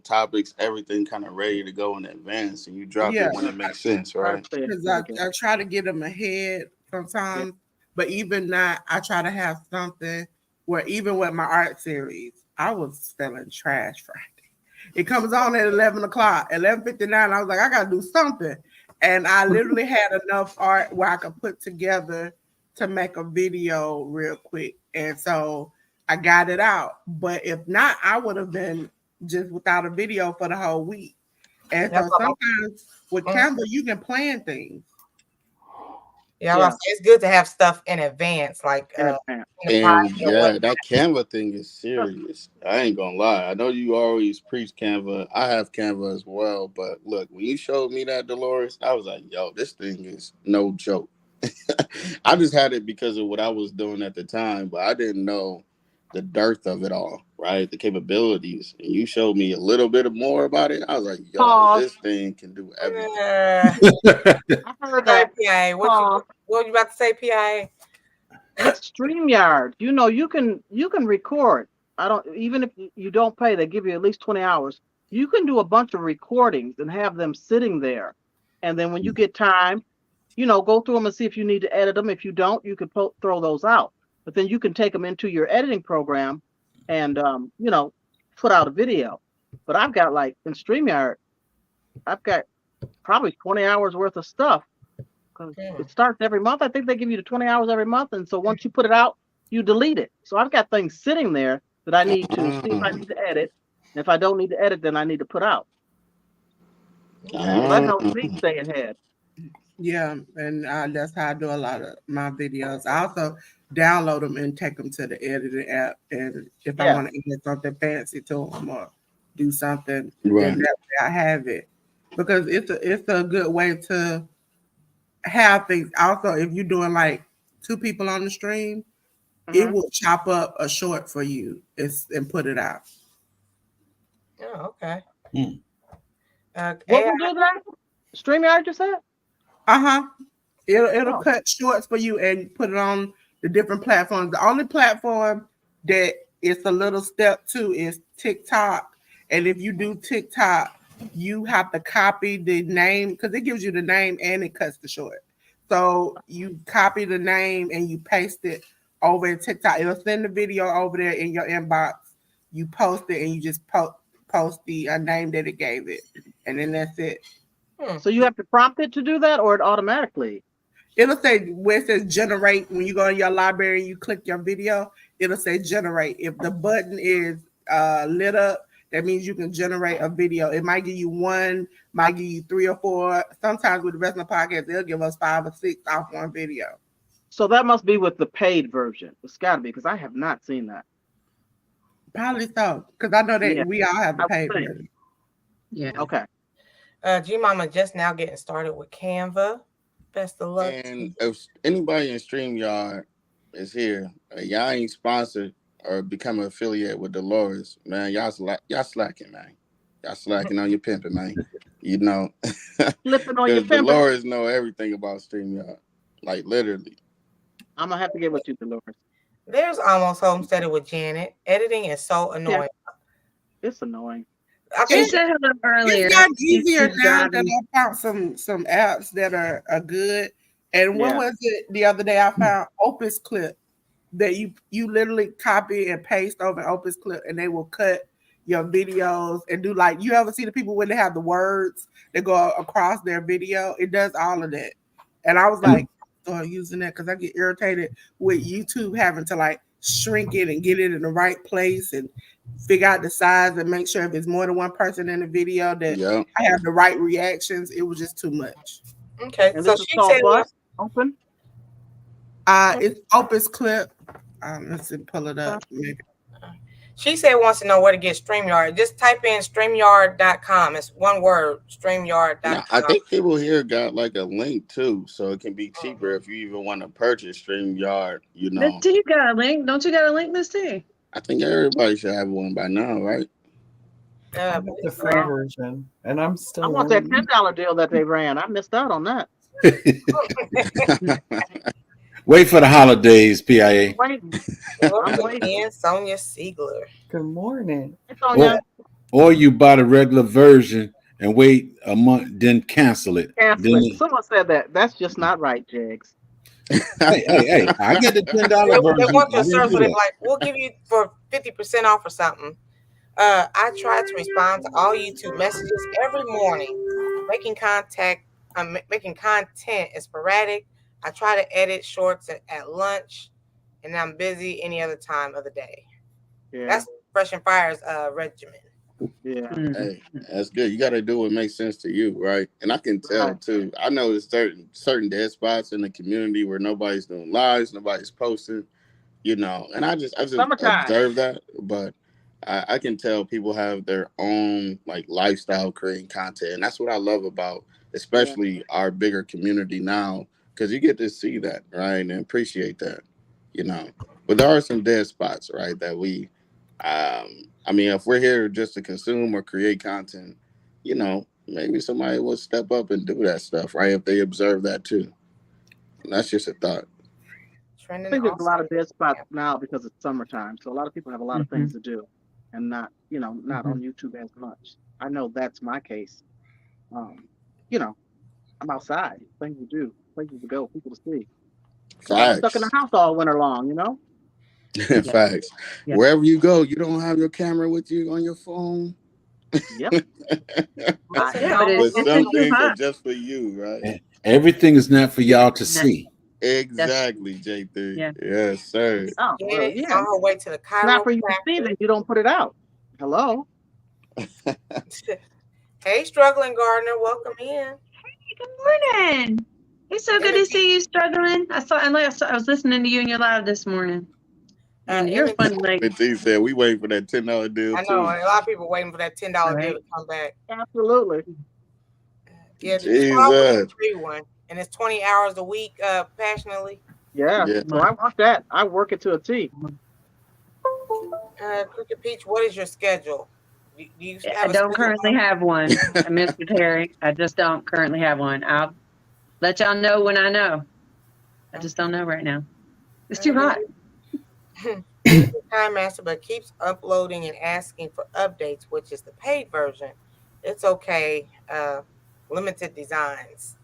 topics, everything kind of ready to go in advance, and you drop it when it makes sense, right? Because I try to get them ahead sometimes, but even that, I try to have something where even with my art series, I was feeling trash Friday. It comes on at 11 o'clock, 11:59. I was like, I got to do something. And I literally had enough art where I could put together to make a video real quick. And so I got it out. But if not, I would have been just without a video for the whole week. And so sometimes with Canva, you can plan things. Yeah, it's good to have stuff in advance, like that Canva thing is serious. I ain't gonna lie. I know you always preach Canva. I have Canva as well, but look, when you showed me that, Dolores, I was like, yo, this thing is no joke. I just had it because of what I was doing at the time, but I didn't know the dearth of it all, right? The capabilities. And you showed me a little bit more about it. I was like, yo, this thing can do everything. I heard that. PIA. What were you about to say, PIA? With StreamYard, you can record. Even if you don't pay, they give you at least 20 hours. You can do a bunch of recordings and have them sitting there. And then when you get time, go through them and see if you need to edit them. If you don't, you can throw those out. But then you can take them into your editing program and, put out a video. But I've got in StreamYard, I've got probably 20 hours worth of stuff. Because it starts every month. I think they give you the 20 hours every month. And so once you put it out, you delete it. So I've got things sitting there that I need to see if I need to edit. And if I don't need to edit, then I need to put out. So that helps me stay ahead. Yeah, and that's how I do a lot of my videos. I also download them and take them to the editing app. And if I want to edit something fancy to them or do something, then that way I have it. Because it's a good way to have things. Also, if you're doing like 2 people on the stream, it will chop up a short for you and put it out. Oh, okay. What will do that? StreamYard, you said? It'll cut shorts for you and put it on the different platforms. The only platform that it's a little step to is TikTok. And if you do TikTok, you have to copy the name because it gives you the name and it cuts the short. So you copy the name and you paste it over in TikTok. It'll send the video over there in your inbox. You post it and you just post the name that it gave it. And then that's it. So you have to prompt it to do that or it automatically? It'll say where it says generate. When you go in your library and you click your video, it'll say generate. If the button is lit up, that means you can generate a video. It might give you 1, might give you 3 or 4. Sometimes with the rest of the podcast, they'll give us 5 or 6 off one video. So that must be with the paid version. It's got to be because I have not seen that. Probably so, because I know that we all have the paid version. Yeah. Okay. G Mama just now getting started with Canva. Best of luck. And if anybody in StreamYard, is here. Y'all ain't sponsored or become an affiliate with Dolores, man. Y'all slacking, man. Y'all slacking on your pimping, man. You know, Flipping on your because pimping. Dolores know everything about StreamYard, like literally. I'm gonna have to get with you, Dolores. There's Almost Homesteaded with Janet. Editing is so annoying. It's annoying. Okay, She said hello earlier. It's gotten She's easier now that driving. I found some apps that are good. And what Yeah. was it the other day? I found Opus Clip that you literally copy and paste over Opus Clip, and they will cut your videos and do like, you ever see the people when they have the words that go across their video? It does all of that. And I was like, start using that because I get irritated with YouTube having to like shrink it and get it in the right place and figure out the size and make sure if it's more than one person in the video that Yeah. I have the right reactions. It was just too much. okay. And So this is she called said, what? Open? It's Opus Clip. Let's see, pull it up. Maybe. she said wants to know where to get StreamYard. Just type in StreamYard.com. It's one word, StreamYard.com. Now, I think people here got like a link too, so it can be cheaper if you even want to purchase StreamYard. You know, Miss T got a link. Don't you got a link, Miss T? I think everybody should have one by now, right? I got the free version, and I'm still. I want that learning. $10 deal that they ran. I missed out on that. Wait for the holidays, PIA. Waiting. Welcome I'm waiting. in, Sonia Siegler. Good morning. It's on your Or you buy the regular version and wait a month, then cancel it. cancel Then it. Someone said that. That's just not right, Jags. hey, I get the $10 They version. want your I didn't service, do so they're that. like, we'll give you for 50% off or something. I try to respond to all YouTube messages every morning. Making content is sporadic. I try to edit shorts at lunch, and I'm busy any other time of the day. Yeah. That's Fresh and Fire's regimen. Yeah. Hey, that's good. You got to do what makes sense to you, right? And I can tell Right. too. I know there's certain dead spots in the community where nobody's doing lives, nobody's posting, you know. And I just Summertime. observe that, but I can tell people have their own like lifestyle creating content, and that's what I love about, especially our bigger community now, because you get to see that, right, and appreciate that, you know. But there are some dead spots, right, that we. I mean, if we're here just to consume or create content, you know, maybe somebody will step up and do that stuff, right? If they observe that too. And that's just a thought. I Trending think there's a lot of also. dead spots now because it's summertime. So a lot of people have a lot of things to do and not on YouTube as much. I know that's my case. You know, I'm outside, things to do, places to go, people to see. So I'm stuck in the house all winter long, you know? Facts. Yeah. Wherever you go, you don't have your camera with you on your phone. Yep. Listen, but But it's some too things are hot. just for you, right? Everything is not for y'all to see. Exactly, J3. Yeah. Yes, sir. Oh, well, Janet is yeah. on her way to the Not for you to see chiropractor. that you don't put it out. Hello. Hey, struggling gardener, welcome in. Good morning. It's so good to see you struggling. I was listening to you in your live this morning. And you're a funny lady. T said we waiting for that $10 deal I too. know a lot of people waiting for that $10 deal to come back. Absolutely. Yeah, Jesus. free one, and it's 20 hours a week, passionately. Yeah. Yeah. So I want that. I work it to a T. Cricket Peach, what is your schedule? Do you I have a don't schedule? currently have one, Mr. Terry. I just don't currently have one. I'll let y'all know when I know. I just don't know right now. It's too hot. Time Master, but keeps uploading and asking for updates, which is the paid version. It's okay. Limited designs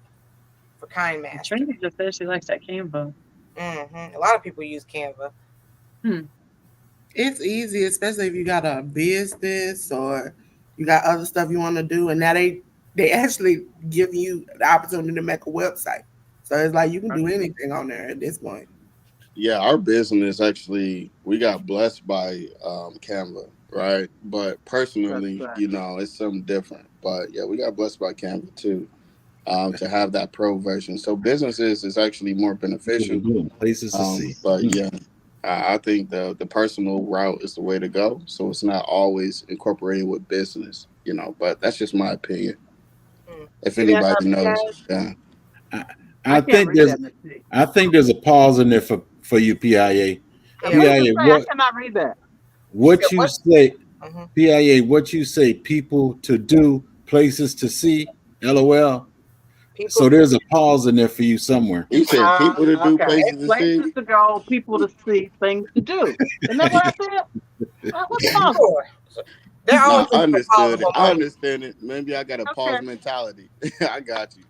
for Kind Master. Trina just said she likes that Canva. A lot of people use Canva. It's easy, especially if you got a business or you got other stuff you want to do, and now they actually give you the opportunity to make a website. So it's like you can do anything on there at this point. Yeah, our business actually, we got blessed by Canva, right? But personally, That's right. you know, it's something different. But yeah, we got blessed by Canva too, to have that pro version. So businesses is actually more beneficial. Places to see. But yeah, I think the personal route is the way to go. So it's not always incorporated with business, you know. But that's just my opinion. If anybody knows, yeah. I think there's a pause in there for for you, PIA. Yeah. What does PIA, it say? I cannot read that. what Yeah, you what? say, Mhm. PIA, what you say, people to do, places to see, LOL. People. So there's a pause in there for you somewhere. You said people to do, Okay. places to see. Places to go, people to see, things to do. Isn't that what I said? What's wrong? Sure. They're No, always I looking for understood it. pausable I moments. understand it. Maybe I got a pause Okay. mentality. I got you.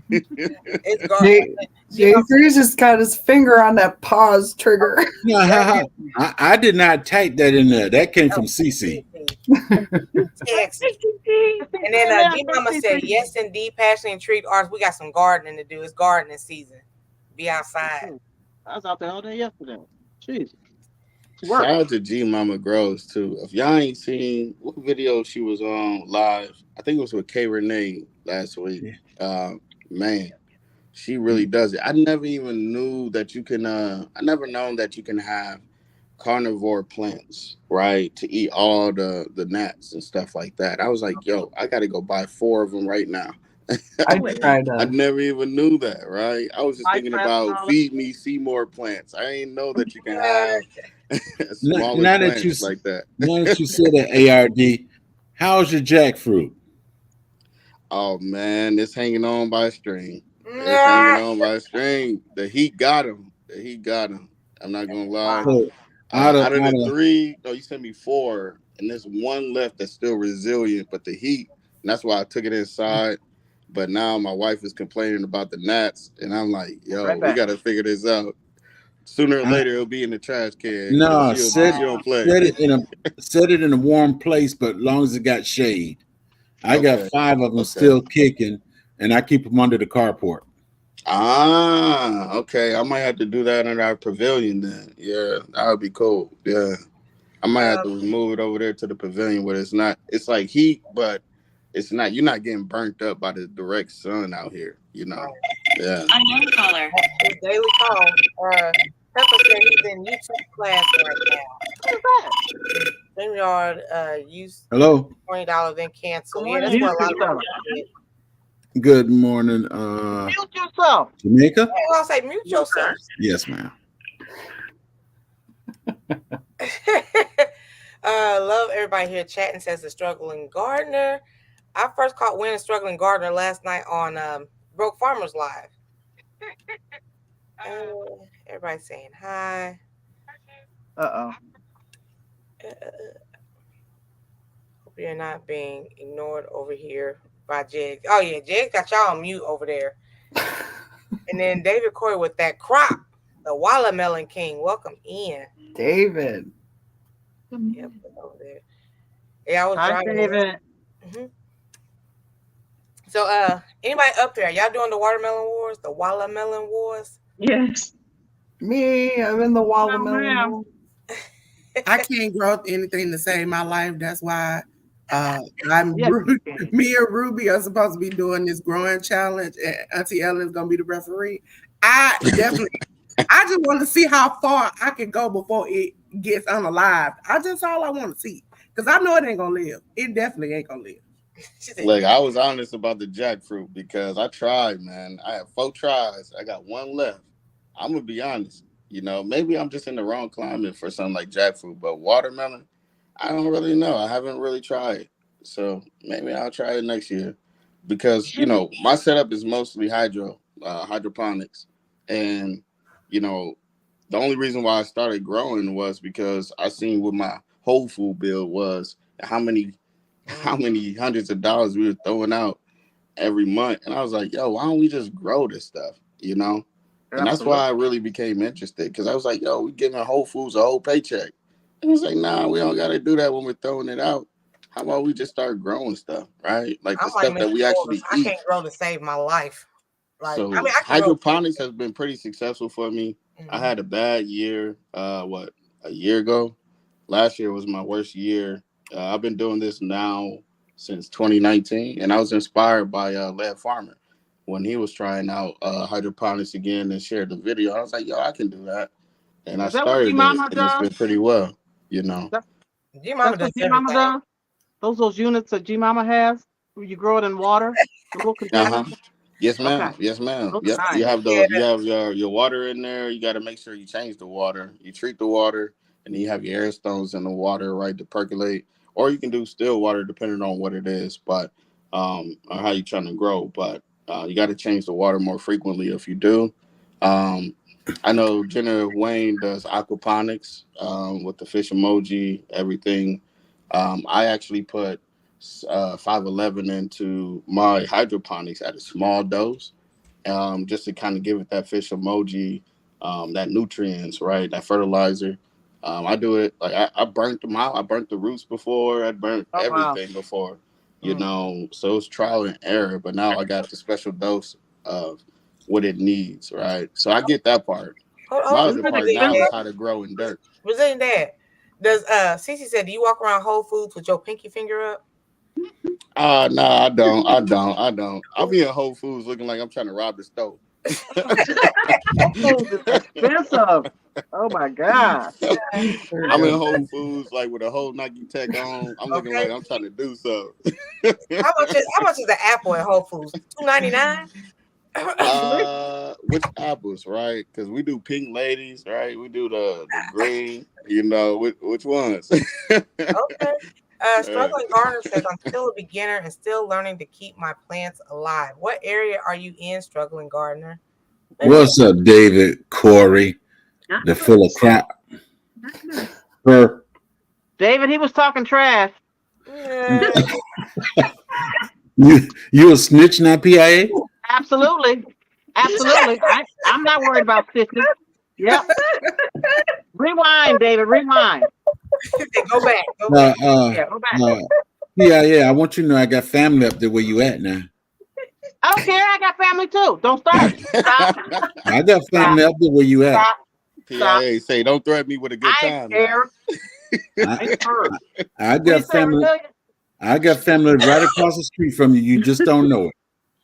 It's garbage. Jay Freeze just got his finger on that pause trigger. I did not type that in there. That came from CC. Texas. And then G Mama said, yes, indeed, passionately intrigued arts. We got some gardening to do. It's gardening season. Be outside. I was out there all day yesterday. Jesus. Shout out to G Mama Grows too. If y'all ain't seen what video she was on live, I think it was with K Renee last week. Man, she really does it. I never even knew that you can. I never known that you can have carnivore plants, right, to eat all the gnats and stuff like that. I was like, yo, I got to go buy 4 of them right now. I never even knew that, right? I was just thinking about feed me Seymour plants. I didn't know that you can have smaller now plants that you like that. Now that you said that, ARD, how's your jackfruit? Oh man, it's hanging on by a string. It's hanging on by a string. The heat got him. I'm not gonna lie. So, out of the 3, no, you sent me 4, and there's 1 left that's still resilient, but the heat, and that's why I took it inside. But now my wife is complaining about the gnats, and I'm like, yo, we got to figure this out. Sooner or later, it'll be in the trash can. No, She don't play. Set it in a warm place, but as long as it got shade. I got 5 of them still kicking, and I keep them under the carport. Okay. I might have to do that in our pavilion then. Yeah, that would be cool. Yeah, I might have to move it over there to the pavilion where it's not. It's like heat, but it's not. You're not getting burnt up by the direct sun out here. You know. Yeah. Unknown caller. His daily call. Pepper said he's in YouTube class right now. StreamYard use Hello. $20 then cancel. Yeah, that's what a lot of people did. Good morning. Mute yourself. Jamaica? I'll say mute yourself. Yes, ma'am. Love everybody here chatting, says the struggling gardener. I first caught wind of struggling gardener last night on Broke Farmers Live. Everybody saying hi. Hope you're not being ignored over here by Jig. Oh yeah, Jig got y'all on mute over there. And then David Corey with that crop, the watermelon king. Welcome in, David. Yep, over there. Yeah, I was driving. David. Mm-hmm. So, anybody up there? Y'all doing the watermelon wars? The watermelon wars? Yes. Me, I'm in the watermelon. I can't grow anything to save my life. That's why me and Ruby are supposed to be doing this growing challenge, and Auntie Ellen is gonna be the referee. I just want to see how far I can go before it gets unalived. That's all I want to see, because I know it ain't gonna live. It definitely ain't gonna live. Like, I was honest about the jackfruit because I tried, man. I had 4 tries. I got 1 left. I'm gonna be honest. You know, maybe I'm just in the wrong climate for something like jackfruit, but watermelon, I don't really know. I haven't really tried. So maybe I'll try it next year because, you know, my setup is mostly hydroponics. And, you know, the only reason why I started growing was because I seen what my whole food bill was, how many hundreds of dollars we were throwing out every month. And I was like, yo, why don't we just grow this stuff, you know? And that's why I really became interested, because I was like, yo, we giving Whole Foods a whole paycheck. And I was like, nah, we don't got to do that when we're throwing it out. How about we just start growing stuff, right? Like the stuff that we actually eat. I can't grow to save my life. Like, so I hydroponics has been pretty successful for me. Mm-hmm. I had a bad year, a year ago? Last year was my worst year. I've been doing this now since 2019, and I was inspired by Led Farmer when he was trying out hydroponics again and shared the video. I was like, yo, I can do that. And I started it, and it's been pretty well, you know. G-Mama does everything. Those units that G-Mama has, where you grow it in water, the little containers. Yes, ma'am. Okay. Yes, ma'am. Looks Yep. nice. You have Yeah. your water in there. You got to make sure you change the water. You treat the water, and then you have your air stones in the water, right, to percolate. Or you can do still water, depending on what it is, but or how you're trying to grow. But you got to change the water more frequently if you do. Um, I know Jenna Wayne does aquaponics with the fish emoji, everything. I actually put 511 into my hydroponics at a small dose, just to kind of give it that fish emoji, that nutrients, right, that fertilizer. I do it like I burnt them out. I burnt the roots before. I burnt Oh wow. everything before, Mm. So it's trial and error. But now I got the special dose of what it needs, right? So I get that part. Hold My on. other Isn't it part now expensive? is how to grow in dirt. Brazilian dad. Does Cece said, do you walk around Whole Foods with your pinky finger up? No, I don't. I don't. I don't. I'll be in Whole Foods looking like I'm trying to rob the store. Whole Foods is expensive. Oh my God. I'm in Whole Foods like with a whole Nike Tech on. I'm looking Okay. like I'm trying to do something. How much is the apple at Whole Foods? $2.99? Which apples, right? Because we do pink ladies, right? We do the green. Which ones? Okay. Struggling Gardener says, I'm still a beginner and still learning to keep my plants alive. What area are you in, Struggling Gardener? What's up, David, Corey, the full of crap? David, he was talking trash. You a snitch now, PIA? Absolutely. Absolutely. I'm not worried about stitches. Yep. Rewind, David. Rewind. Go back. Go back. Yeah, go back. PIA, I want you to know I got family up there where you at now. I don't care. I got family too. Don't start. Stop. I got family up there where you at. Stop. PIA say, don't threaten me with a good I time. ain't scared. I got family. I got family right across the street from you. You just don't know it.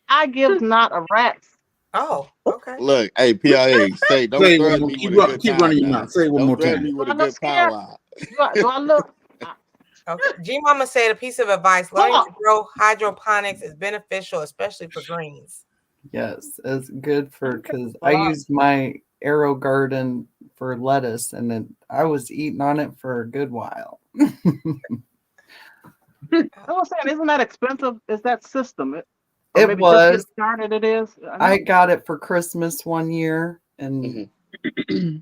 I gives not a rat's. Oh, okay. Look, hey, PIA, say, don't Say threaten me with a good keep time. running your now. mouth. Say it one Don't more threaten time. me with Do a I look good scared? powwow. Do I look? Okay. G Mama said a piece of advice: learning to grow hydroponics is beneficial, especially for greens. Yes, it's good because I used my Arrow Garden for lettuce, and then I was eating on it for a good while. I was saying, isn't that expensive? Is that system? Or It maybe was. Just get started. It is. I got it for Christmas one year, and Mm-hmm.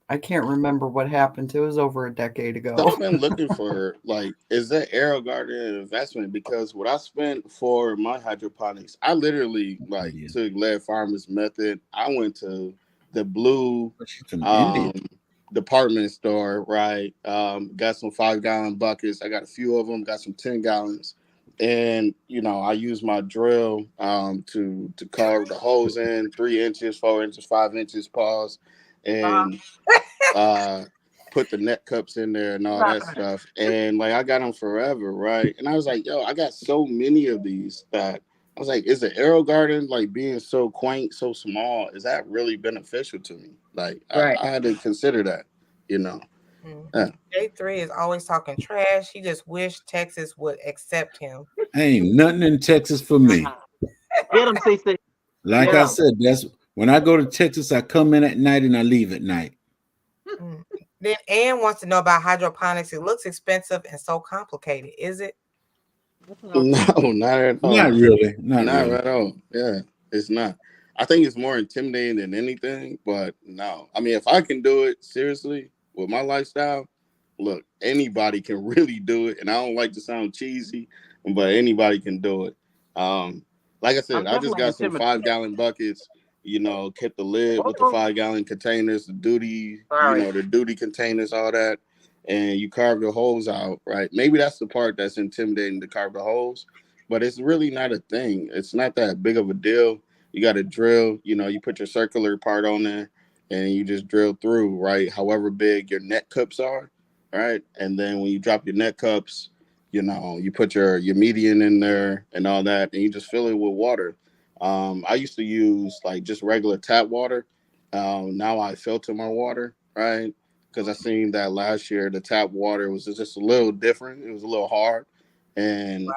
I can't remember what happened. It was over a decade ago. So I've been looking for, like, is that Arrow Garden an investment? Because what I spent for my hydroponics, I literally took Lead Farmer's method. I went to the blue department store, right? Got some 5-gallon buckets. I got a few of them. Got some 10 gallons, and I use my drill to carve the holes in 3 inches, 4 inches, 5 inches, pause, and put the net cups in there and all that stuff. And I got them forever, right? And I was like, yo, I got so many of these that I was like, is the Arrow Garden being so quaint, so small? Is that really beneficial to me? Right. I had to consider that, Yeah. J3 is always talking trash. He just wished Texas would accept him. Ain't nothing in Texas for me. Get him, CC. Like I said, that's when I go to Texas, I come in at night and I leave at night. Then Ann wants to know about hydroponics. It looks expensive and so complicated. Is it? No, not at all. Not really. Not really. at all. Yeah, it's not. I think it's more intimidating than anything, but no. I mean, if I can do it seriously with my lifestyle, look, anybody can really do it. And I don't like to sound cheesy, but anybody can do it. Like I said, I just got some 5-gallon buckets, kept the lid with the 5-gallon containers, the duty containers, all that. And you carve the holes out, right? Maybe that's the part that's intimidating, to carve the holes, but it's really not a thing. It's not that big of a deal. You got to drill, you put your circular part on there and you just drill through, right? However big your net cups are, right? And then when you drop your net cups, you put your median in there and all that, and you just fill it with water. I used to use just regular tap water. Now I filter my water, right? Because I seen that last year the tap water was just a little different. It was a little hard, and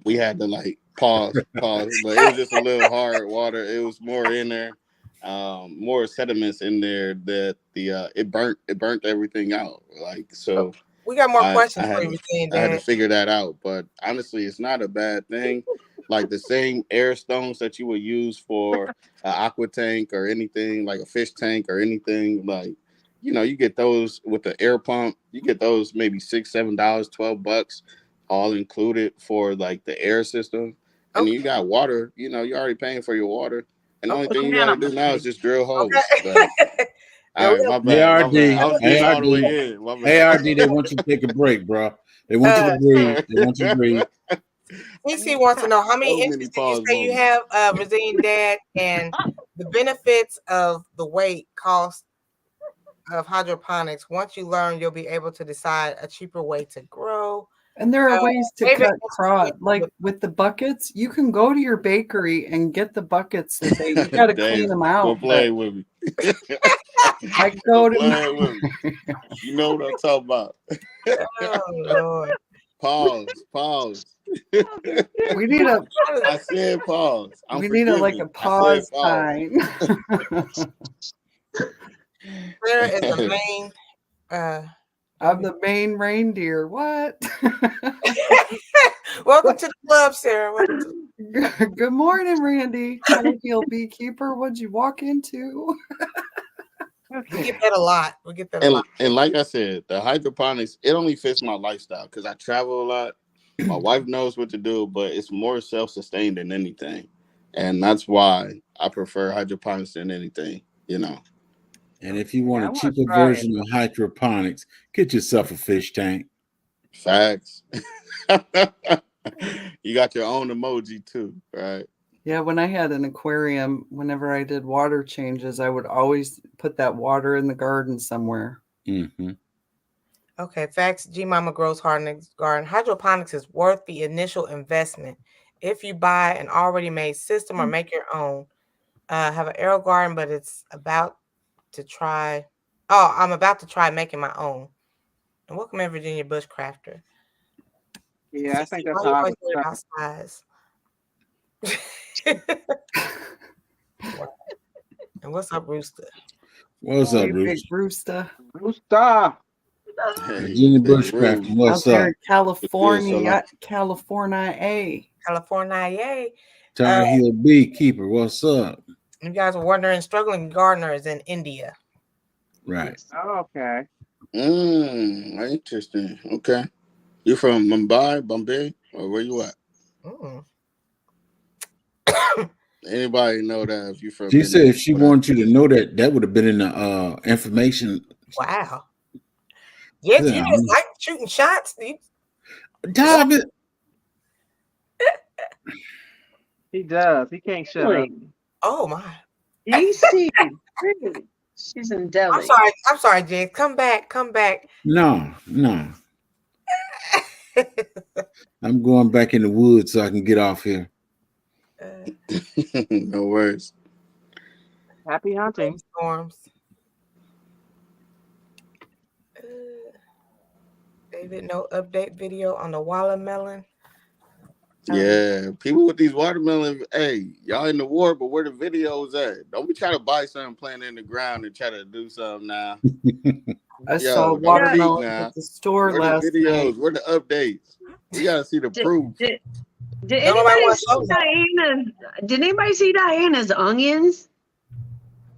we had to Pause. But it was just a little hard water. It was more in there, more sediments in there that it burnt everything out. Like so. We got more I questions had for you, to, Regine, I had to Dad. figure that out, but honestly, it's not a bad thing. Like the same air stones that you would use for an aqua tank or anything, like a fish tank or anything, like you get those with the air pump. You get those maybe $6, $7, $12, all included for like the air system. And then you got water. You're already paying for your water, and the only thing you got to do now is just drill holes. Okay. All right, my bad. ARD, I was getting all the way ARD, in. My bad. ARD, they want you to take a break, bro. They want you to breathe. They want you to breathe. CC wants to know how many So many inches did you pause say you moments. have, Regine, Dad, and the benefits of the weight cost of hydroponics. Once you learn, you'll be able to decide a cheaper way to grow. And there are ways to David, cut crop, like with the buckets. You can go to your bakery and get the buckets that you got to clean them out. Don't play with me. I go to Play with me. You know what I'm talking about. Oh Lord. Pause. we need a I said pause. we need a like a pause sign. Sarah is the main I'm the main reindeer. What? welcome to the club, Sarah. Welcome to- Good morning, Randy. High heel beekeeper. What'd you walk into? We get that a lot. And like I said, the hydroponics, it only fits my lifestyle because I travel a lot. My wife knows what to do, but it's more self-sustained than anything. And that's why I prefer hydroponics than anything, And if you want I a wanna cheaper try it. version of hydroponics, get yourself a fish tank. Facts. You got your own emoji too, right? Yeah, when I had an aquarium, whenever I did water changes, I would always put that water in the garden somewhere. Mm-hmm. Okay, facts. G Mama grows garden. Hydroponics is worth the initial investment. If you buy an already made system or make your own, have an aero garden, but I'm about to try making my own. And welcome in Virginia Bushcrafter. Yeah, I think that's Why you how I always would worried start. about size? And what's up, Rooster? What's Oh, up, you Rooster? big rooster. Rooster. Virginia Big Bushcraft, Roo. what's Out there up? in California, Good, California. California, yay. Tar Heel Beekeeper, what's up? You guys were wondering, struggling gardeners in India. Right. Oh, okay. Interesting. Okay. You from Bombay, or where you at? Mm. Anybody know that if you from She said India? if she wanted you to know that would have been in the information. Wow. Yes, Yeah. you just like shooting shots. David. He does. He can't shut up. Really? Oh my. DC. Really? She's in Delhi. I'm sorry, Jake. Come back. No. I'm going back in the woods so I can get off here. No worries. Happy hunting. Storms. David, no update video on the watermelon. Yeah, people with these watermelon, hey, y'all in the war, but where the videos at? Don't be trying to buy something, plant it in the ground, and try to do something now. I Yo, saw don't watermelon cheat now. at the store Where last the videos? night. Where the updates? We gotta see the proof. Did Nobody anybody wanna see show that. Did anybody see Diana's onions?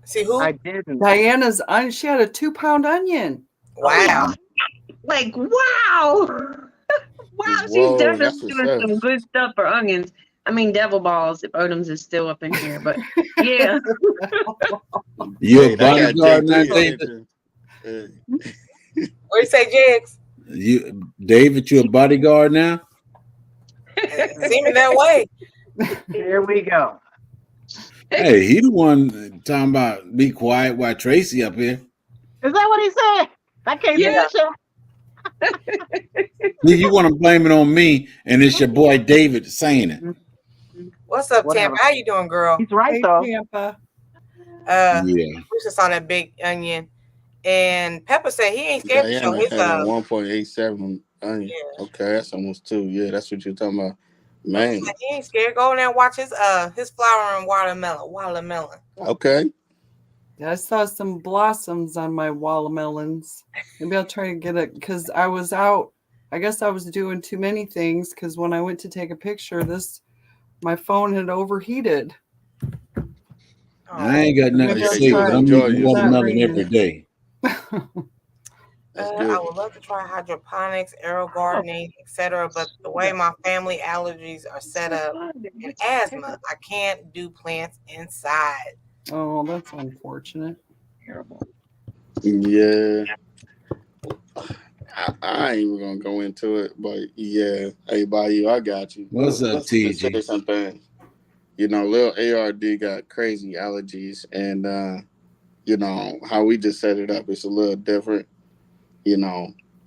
See who? I didn't. Diana's she had a 2-pound onion. Wow. Like, wow. Wow, she's Whoa, definitely that's doing what's some up. good stuff for onions. I mean, devil balls if Odoms is still up in here, but yeah. You're Hey, a that got bodyguard now, JT David. attention. Hey. What you say, Jigs? David, you're a bodyguard now? Seeming that way. Here we go. Hey, he the one talking about be quiet while Tracy up here. Is that what he said? I can't see Yeah. that shit. You want to blame it on me, and it's your boy David saying it. What's up, Whatever. Tampa? How you doing, girl? He's right Hey, though. Tampa. Yeah. Who's just on that big onion? And Pepper said he ain't scared to show Diana his had a 1.87 onion. Yeah. Okay, that's almost 2. Yeah, that's what you're talking about. Man, He ain't scared. Go in there and watch his flowering watermelon. okay. Yeah, I saw some blossoms on my watermelons. Maybe I'll try to get it because I was out. I guess I was doing too many things because when I went to take a picture, my phone had overheated. I ain't got nothing to Maybe I'll say, try but to I'm enjoy eating yourself. watermelon That every day. That's I good. would love to try hydroponics, aero gardening, etc. But the way my family allergies are set up and asthma, I can't do plants inside. Oh, that's unfortunate. Yeah. I ain't even gonna go into it, but yeah, hey, Bayou, I got you. What's up, Let's just say TG? something. Little ARD got crazy allergies, and how we just set it up is a little different.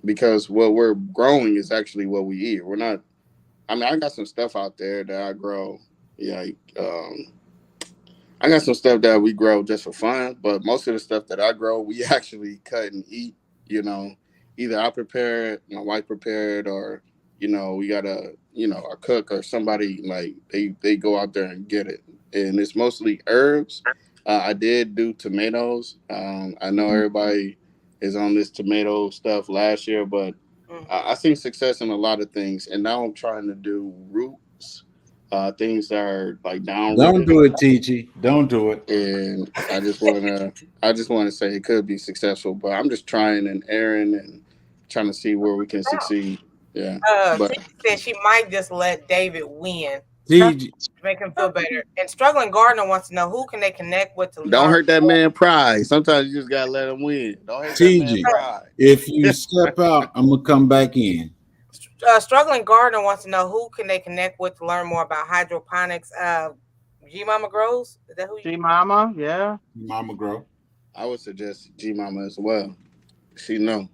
Because what we're growing is actually what we eat. We're not. I mean, I got some stuff out there that I grow. Yeah, I got some stuff that we grow just for fun, but most of the stuff that I grow, we actually cut and eat. Either I prepare it, my wife prepared, or we got a cook or somebody like they go out there and get it, and it's mostly herbs. I did do tomatoes. I know everybody is on this tomato stuff last year, but I seen success in a lot of things, and now I'm trying to do roots, things that are like down Don't rooted. do it, TG. Don't do it. And I just wanna say it could be successful, but I'm just trying and erring and trying to see where we can succeed. Yeah, but She said she might just let David win. TG, Make him feel better. And Struggling Gardener wants to know who can they connect with to don't learn. hurt that man pride. Sometimes you just gotta let him win. Don't hurt that man TG. pride. If you step out, I'm gonna come back in. Struggling Gardener wants to know who can they connect with to learn more about hydroponics. G Mama Grows. Is that who you? G Mama, yeah. Mama Grow. I would suggest G Mama as well. She know.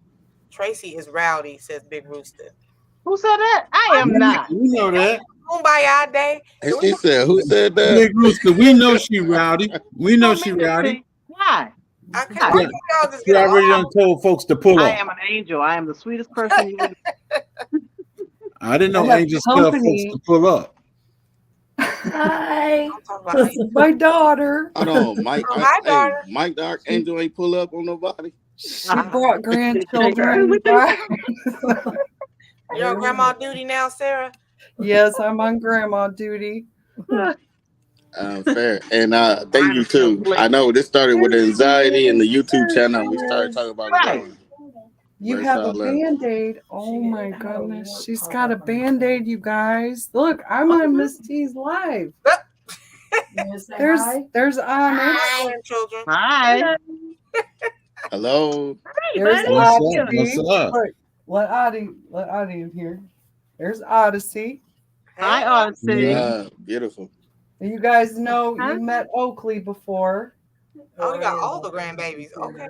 Tracy is rowdy, says Big Rooster. Who said that? I am not. We know that. Kumbaya Day. And she said, "Who said that?" Big Rooster, we know she rowdy. We know she rowdy. Why? I can't. Why can't y'all just She get already along? done told folks to pull I up. am an angel. I am the sweetest person you would. I didn't know I have angels tell folks company. to pull up. Hi. I'm talking about angels. My daughter. I don't know, Mike. Oh, hi, Hey, daughter. Mike the Archangel ain't pull up on nobody. She brought grandchildren. Bye. You're on grandma duty now, Sarah? Yes, I'm on grandma duty. Fair. And thank you too. I know this started with anxiety and the YouTube channel. We started talking about growing. You But have it's a all love. Band-Aid. Oh my goodness. She's got a Band-Aid, you guys. Look, I'm on Miss T's live. There's Onyx. Hi, children. Hi. Hello. There's What's up? Odyssey. What's up? Look, let Odyssey in here. There's Odyssey. Hi, Odyssey. Beautiful. You guys know you met Oakley before. Oh, you got all the grandbabies. Okay.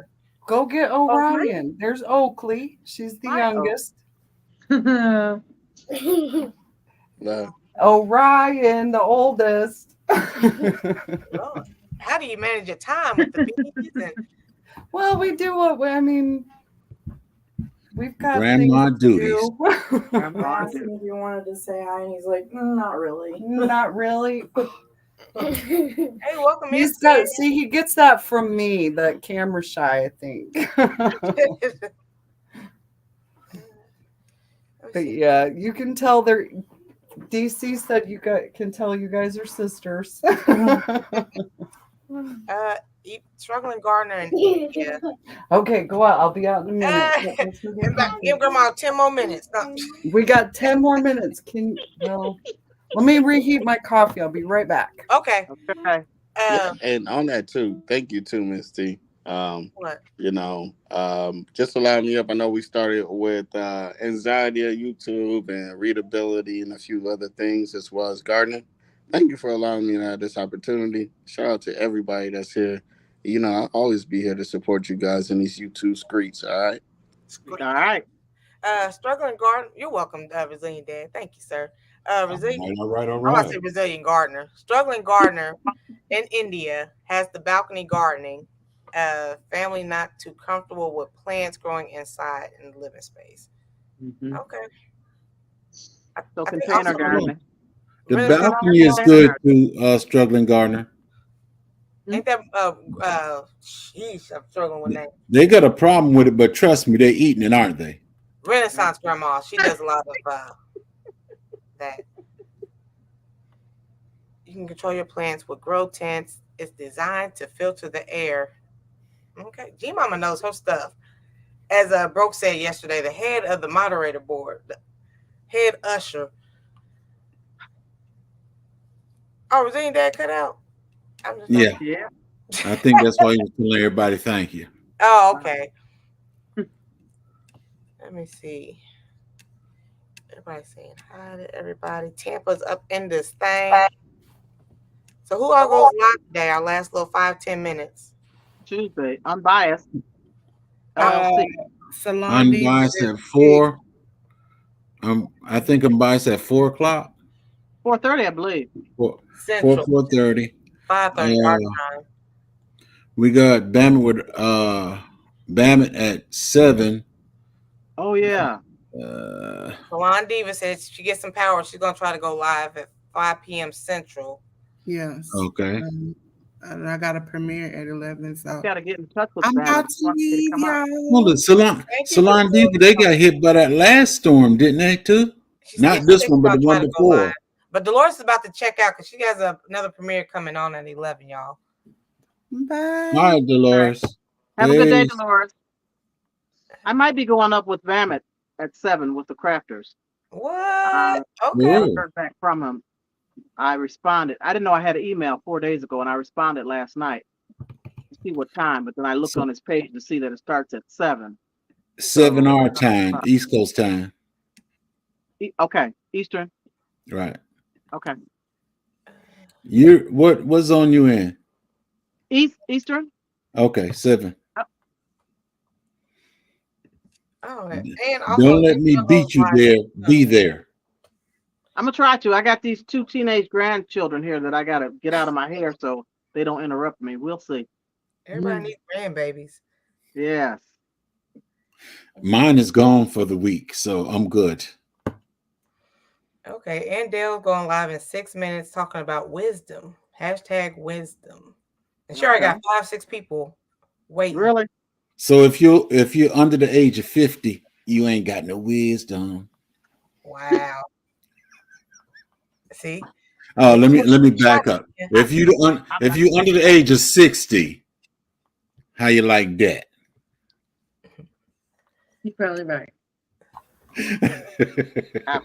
Go get Orion. There's Oakley. She's the youngest. Orion, the oldest. Lord. How do you manage your time with the babies? Well, we do what I mean. We've got Grandma things to duties. do. I asked him if you wanted to say hi, and he's like, not really. Not really. Hey, welcome He's got, see, he gets that from me, that camera shy, I think. But yeah, you can tell they're. DC said you can tell you guys are sisters. Struggling Gardener and India. Okay, go out. I'll be out in a minute. Give Grandma 10 more minutes. No. We got 10 more minutes. Let me reheat my coffee. I'll be right back. Okay. Okay. Yeah, and on that too, thank you too, Miss T. What? Just allowing me up. I know we started with anxiety on YouTube and readability and a few other things as well as gardening. Thank you for allowing me to have this opportunity. Shout out to everybody that's here. I'll always be here to support you guys in these YouTube streets. All right. All right. Struggling Gardener. You're welcome, Resilient Dad. Thank you, sir. Resilient. All right. I'm about to say Brazilian Gardener. Struggling Gardener in India has the balcony gardening. Family not too comfortable with plants growing inside in the living space. Mm-hmm. Okay. So container gardening. The Renaissance balcony is Garden. good too, struggling gardener. Ain't that sheesh, I'm struggling with that. They got a problem with it, but trust me, they're eating it, aren't they? Renaissance grandma. She does a lot of that. You can control your plants with grow tents. It's designed to filter the air. Okay, G Mama knows her stuff. As Broke said yesterday, the head of the moderator board, the head usher. Oh, was any dad cut out? I'm just Yeah. Yeah. I think that's why he was telling everybody thank you. Oh, okay. Let me see. Everybody saying hi to everybody. Tampa's up in this thing. So who all goes live today? Our last little 5-10 minutes. Tuesday, unbiased. Uh, LLC. Salon Divas Unbiased is at 4. I think Unbiased at 4 o'clock. 4:30, I believe. 4 Central. 4:30. 5:30 our time. We got Bammett at 7. Oh yeah. Salon Diva says she gets some power. She's gonna try to go live at 5 p.m. Central. yes. Okay. And I got a premiere at 11. So Got to get in touch with I'm them. about to leave, Well, y'all. the Salon Thank you. Salon Diva, they got hit by that last storm, didn't they too? Not this one, but the one before. But Dolores is about to check out because she has another premiere coming on at 11, y'all. Bye. All right, Dolores. Have a good day, Peace. Dolores. I might be going up with Vamet at 7 with the crafters. What? Okay. Yeah. I heard back from him. I responded. I didn't know I had an email 4 days ago, and I responded last night to see what time. But then I looked on his page to see that it starts at 7. 7 our time, East Coast time. Okay, Eastern. Right. Okay, What zone you in? Eastern. Okay, 7. Oh, and also, Don't let me beat you there. Be there. I'm gonna try to. I got these 2 teenage grandchildren here that I gotta get out of my hair so they don't interrupt me. We'll see. Everybody needs grandbabies. Yes. Mine is gone for the week, so I'm good. Okay, and Dale's going live in 6 minutes talking about wisdom. #wisdom. And she already got 5-6 people waiting. Really? So if you're under the age of 50, you ain't got no wisdom. Wow. See? Oh, let me back up. If you under the age of 60, how you like that? You're probably right.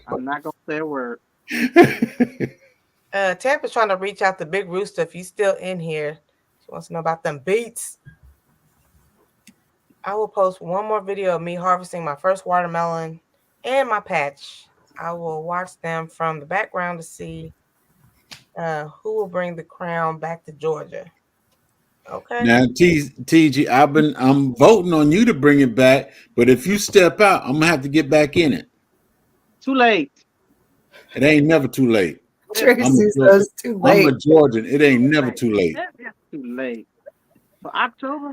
I'm not gonna say a word. Tampa's trying to reach out to Big Rooster if he's still in here. She wants to know about them beets. I will post one more video of me harvesting my first watermelon and my patch. I will watch them from the background to see who will bring the crown back to Georgia. Okay. Now, TG, I'm voting on you to bring it back, but if you step out, I'm gonna have to get back in it. Too late. It ain't never too late. Tracy says too late. I'm a Georgian. It ain't never too late. It's too late. For October.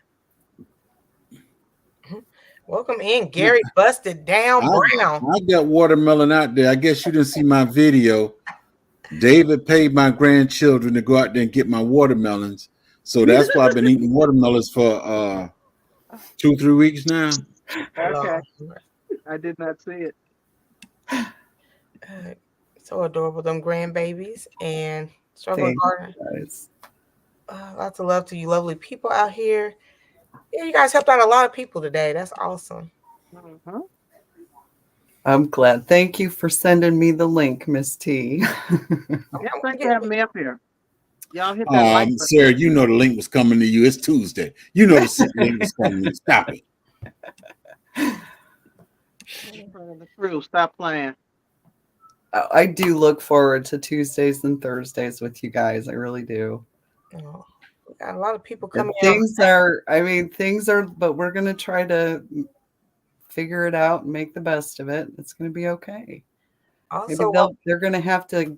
Welcome in, Gary Busted Down Brown. I got watermelon out there. I guess you didn't see my video. David paid my grandchildren to go out there and get my watermelons. So that's why I've been eating watermelons for 2-3 weeks now. Okay. I did not see it. So adorable, them grandbabies and struggling garden. Lots of love to you lovely people out here. Yeah, you guys helped out a lot of people today. That's awesome. Mm-hmm. I'm glad. Thank you for sending me the link, Miss T. Yeah, thanks for having me up here. Y'all hit that like button. Sarah, you know the link was coming to you. It's Tuesday. You know the link was coming to you. Stop it. True. Stop playing. I do look forward to Tuesdays and Thursdays with you guys. I really do. Oh, we got a lot of people coming. Things are, but we're going to try to figure it out and make the best of it. It's going to be okay. Also, maybe they're going to have to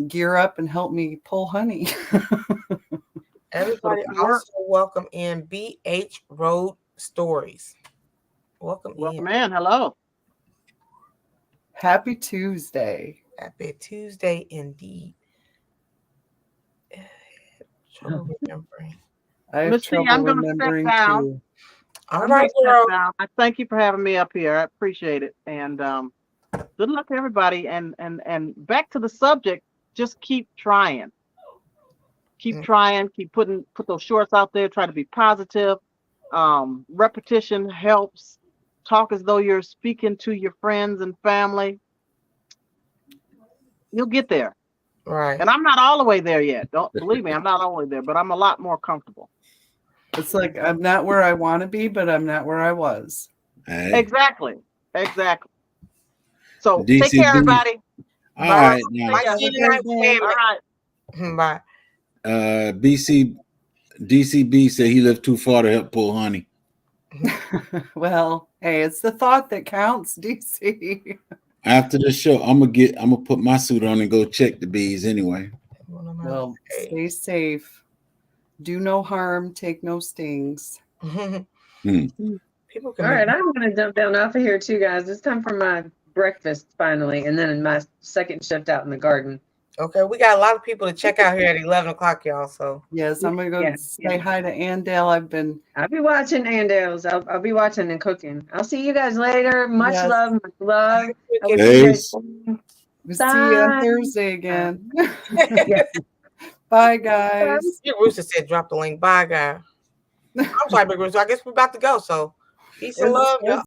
gear up and help me pull honey. Everybody also welcome in BH Road Stories. Welcome in. Hello. Happy Tuesday. Happy Tuesday indeed. Trouble remembering. I have Miss T, trouble I'm gonna step remembering down. too. All I'm right, gonna girl. step down. I thank you for having me up here. I appreciate it. And good luck to everybody. And back to the subject, just keep trying. Keep trying, put those shorts out there, try to be positive. Repetition helps. Talk as though you're speaking to your friends and family. You'll get there. Right. And I'm not all the way there yet. Don't believe me, I'm not all the way there, but I'm a lot more comfortable. It's like I'm not where I want to be, but I'm not where I was. Hey. Exactly. So DCB. take care, everybody. All Bye. right, now. Bye, Have a Gina. great day. All right. Bye. DCB said he lived too far to help pull honey. Well, hey, it's the thought that counts, DC. After the show, I'm gonna put my suit on and go check the bees anyway. Well, stay safe. Do no harm. Take no stings. People All right, I'm gonna jump down off of here too, guys. It's time for my breakfast finally, and then my second shift out in the garden. Okay, we got a lot of people to check out here at 11 o'clock, y'all. So yes, I'm gonna go say hi to Andale. I'll be watching Andale's. I'll be watching and cooking. I'll see you guys later. Much love. I will see you guys soon. We'll see you on Thursday again. Bye, guys. Big Rooster said drop the link. Bye, guys. I'm sorry, Big Rooster. I guess we're about to go. So peace and love.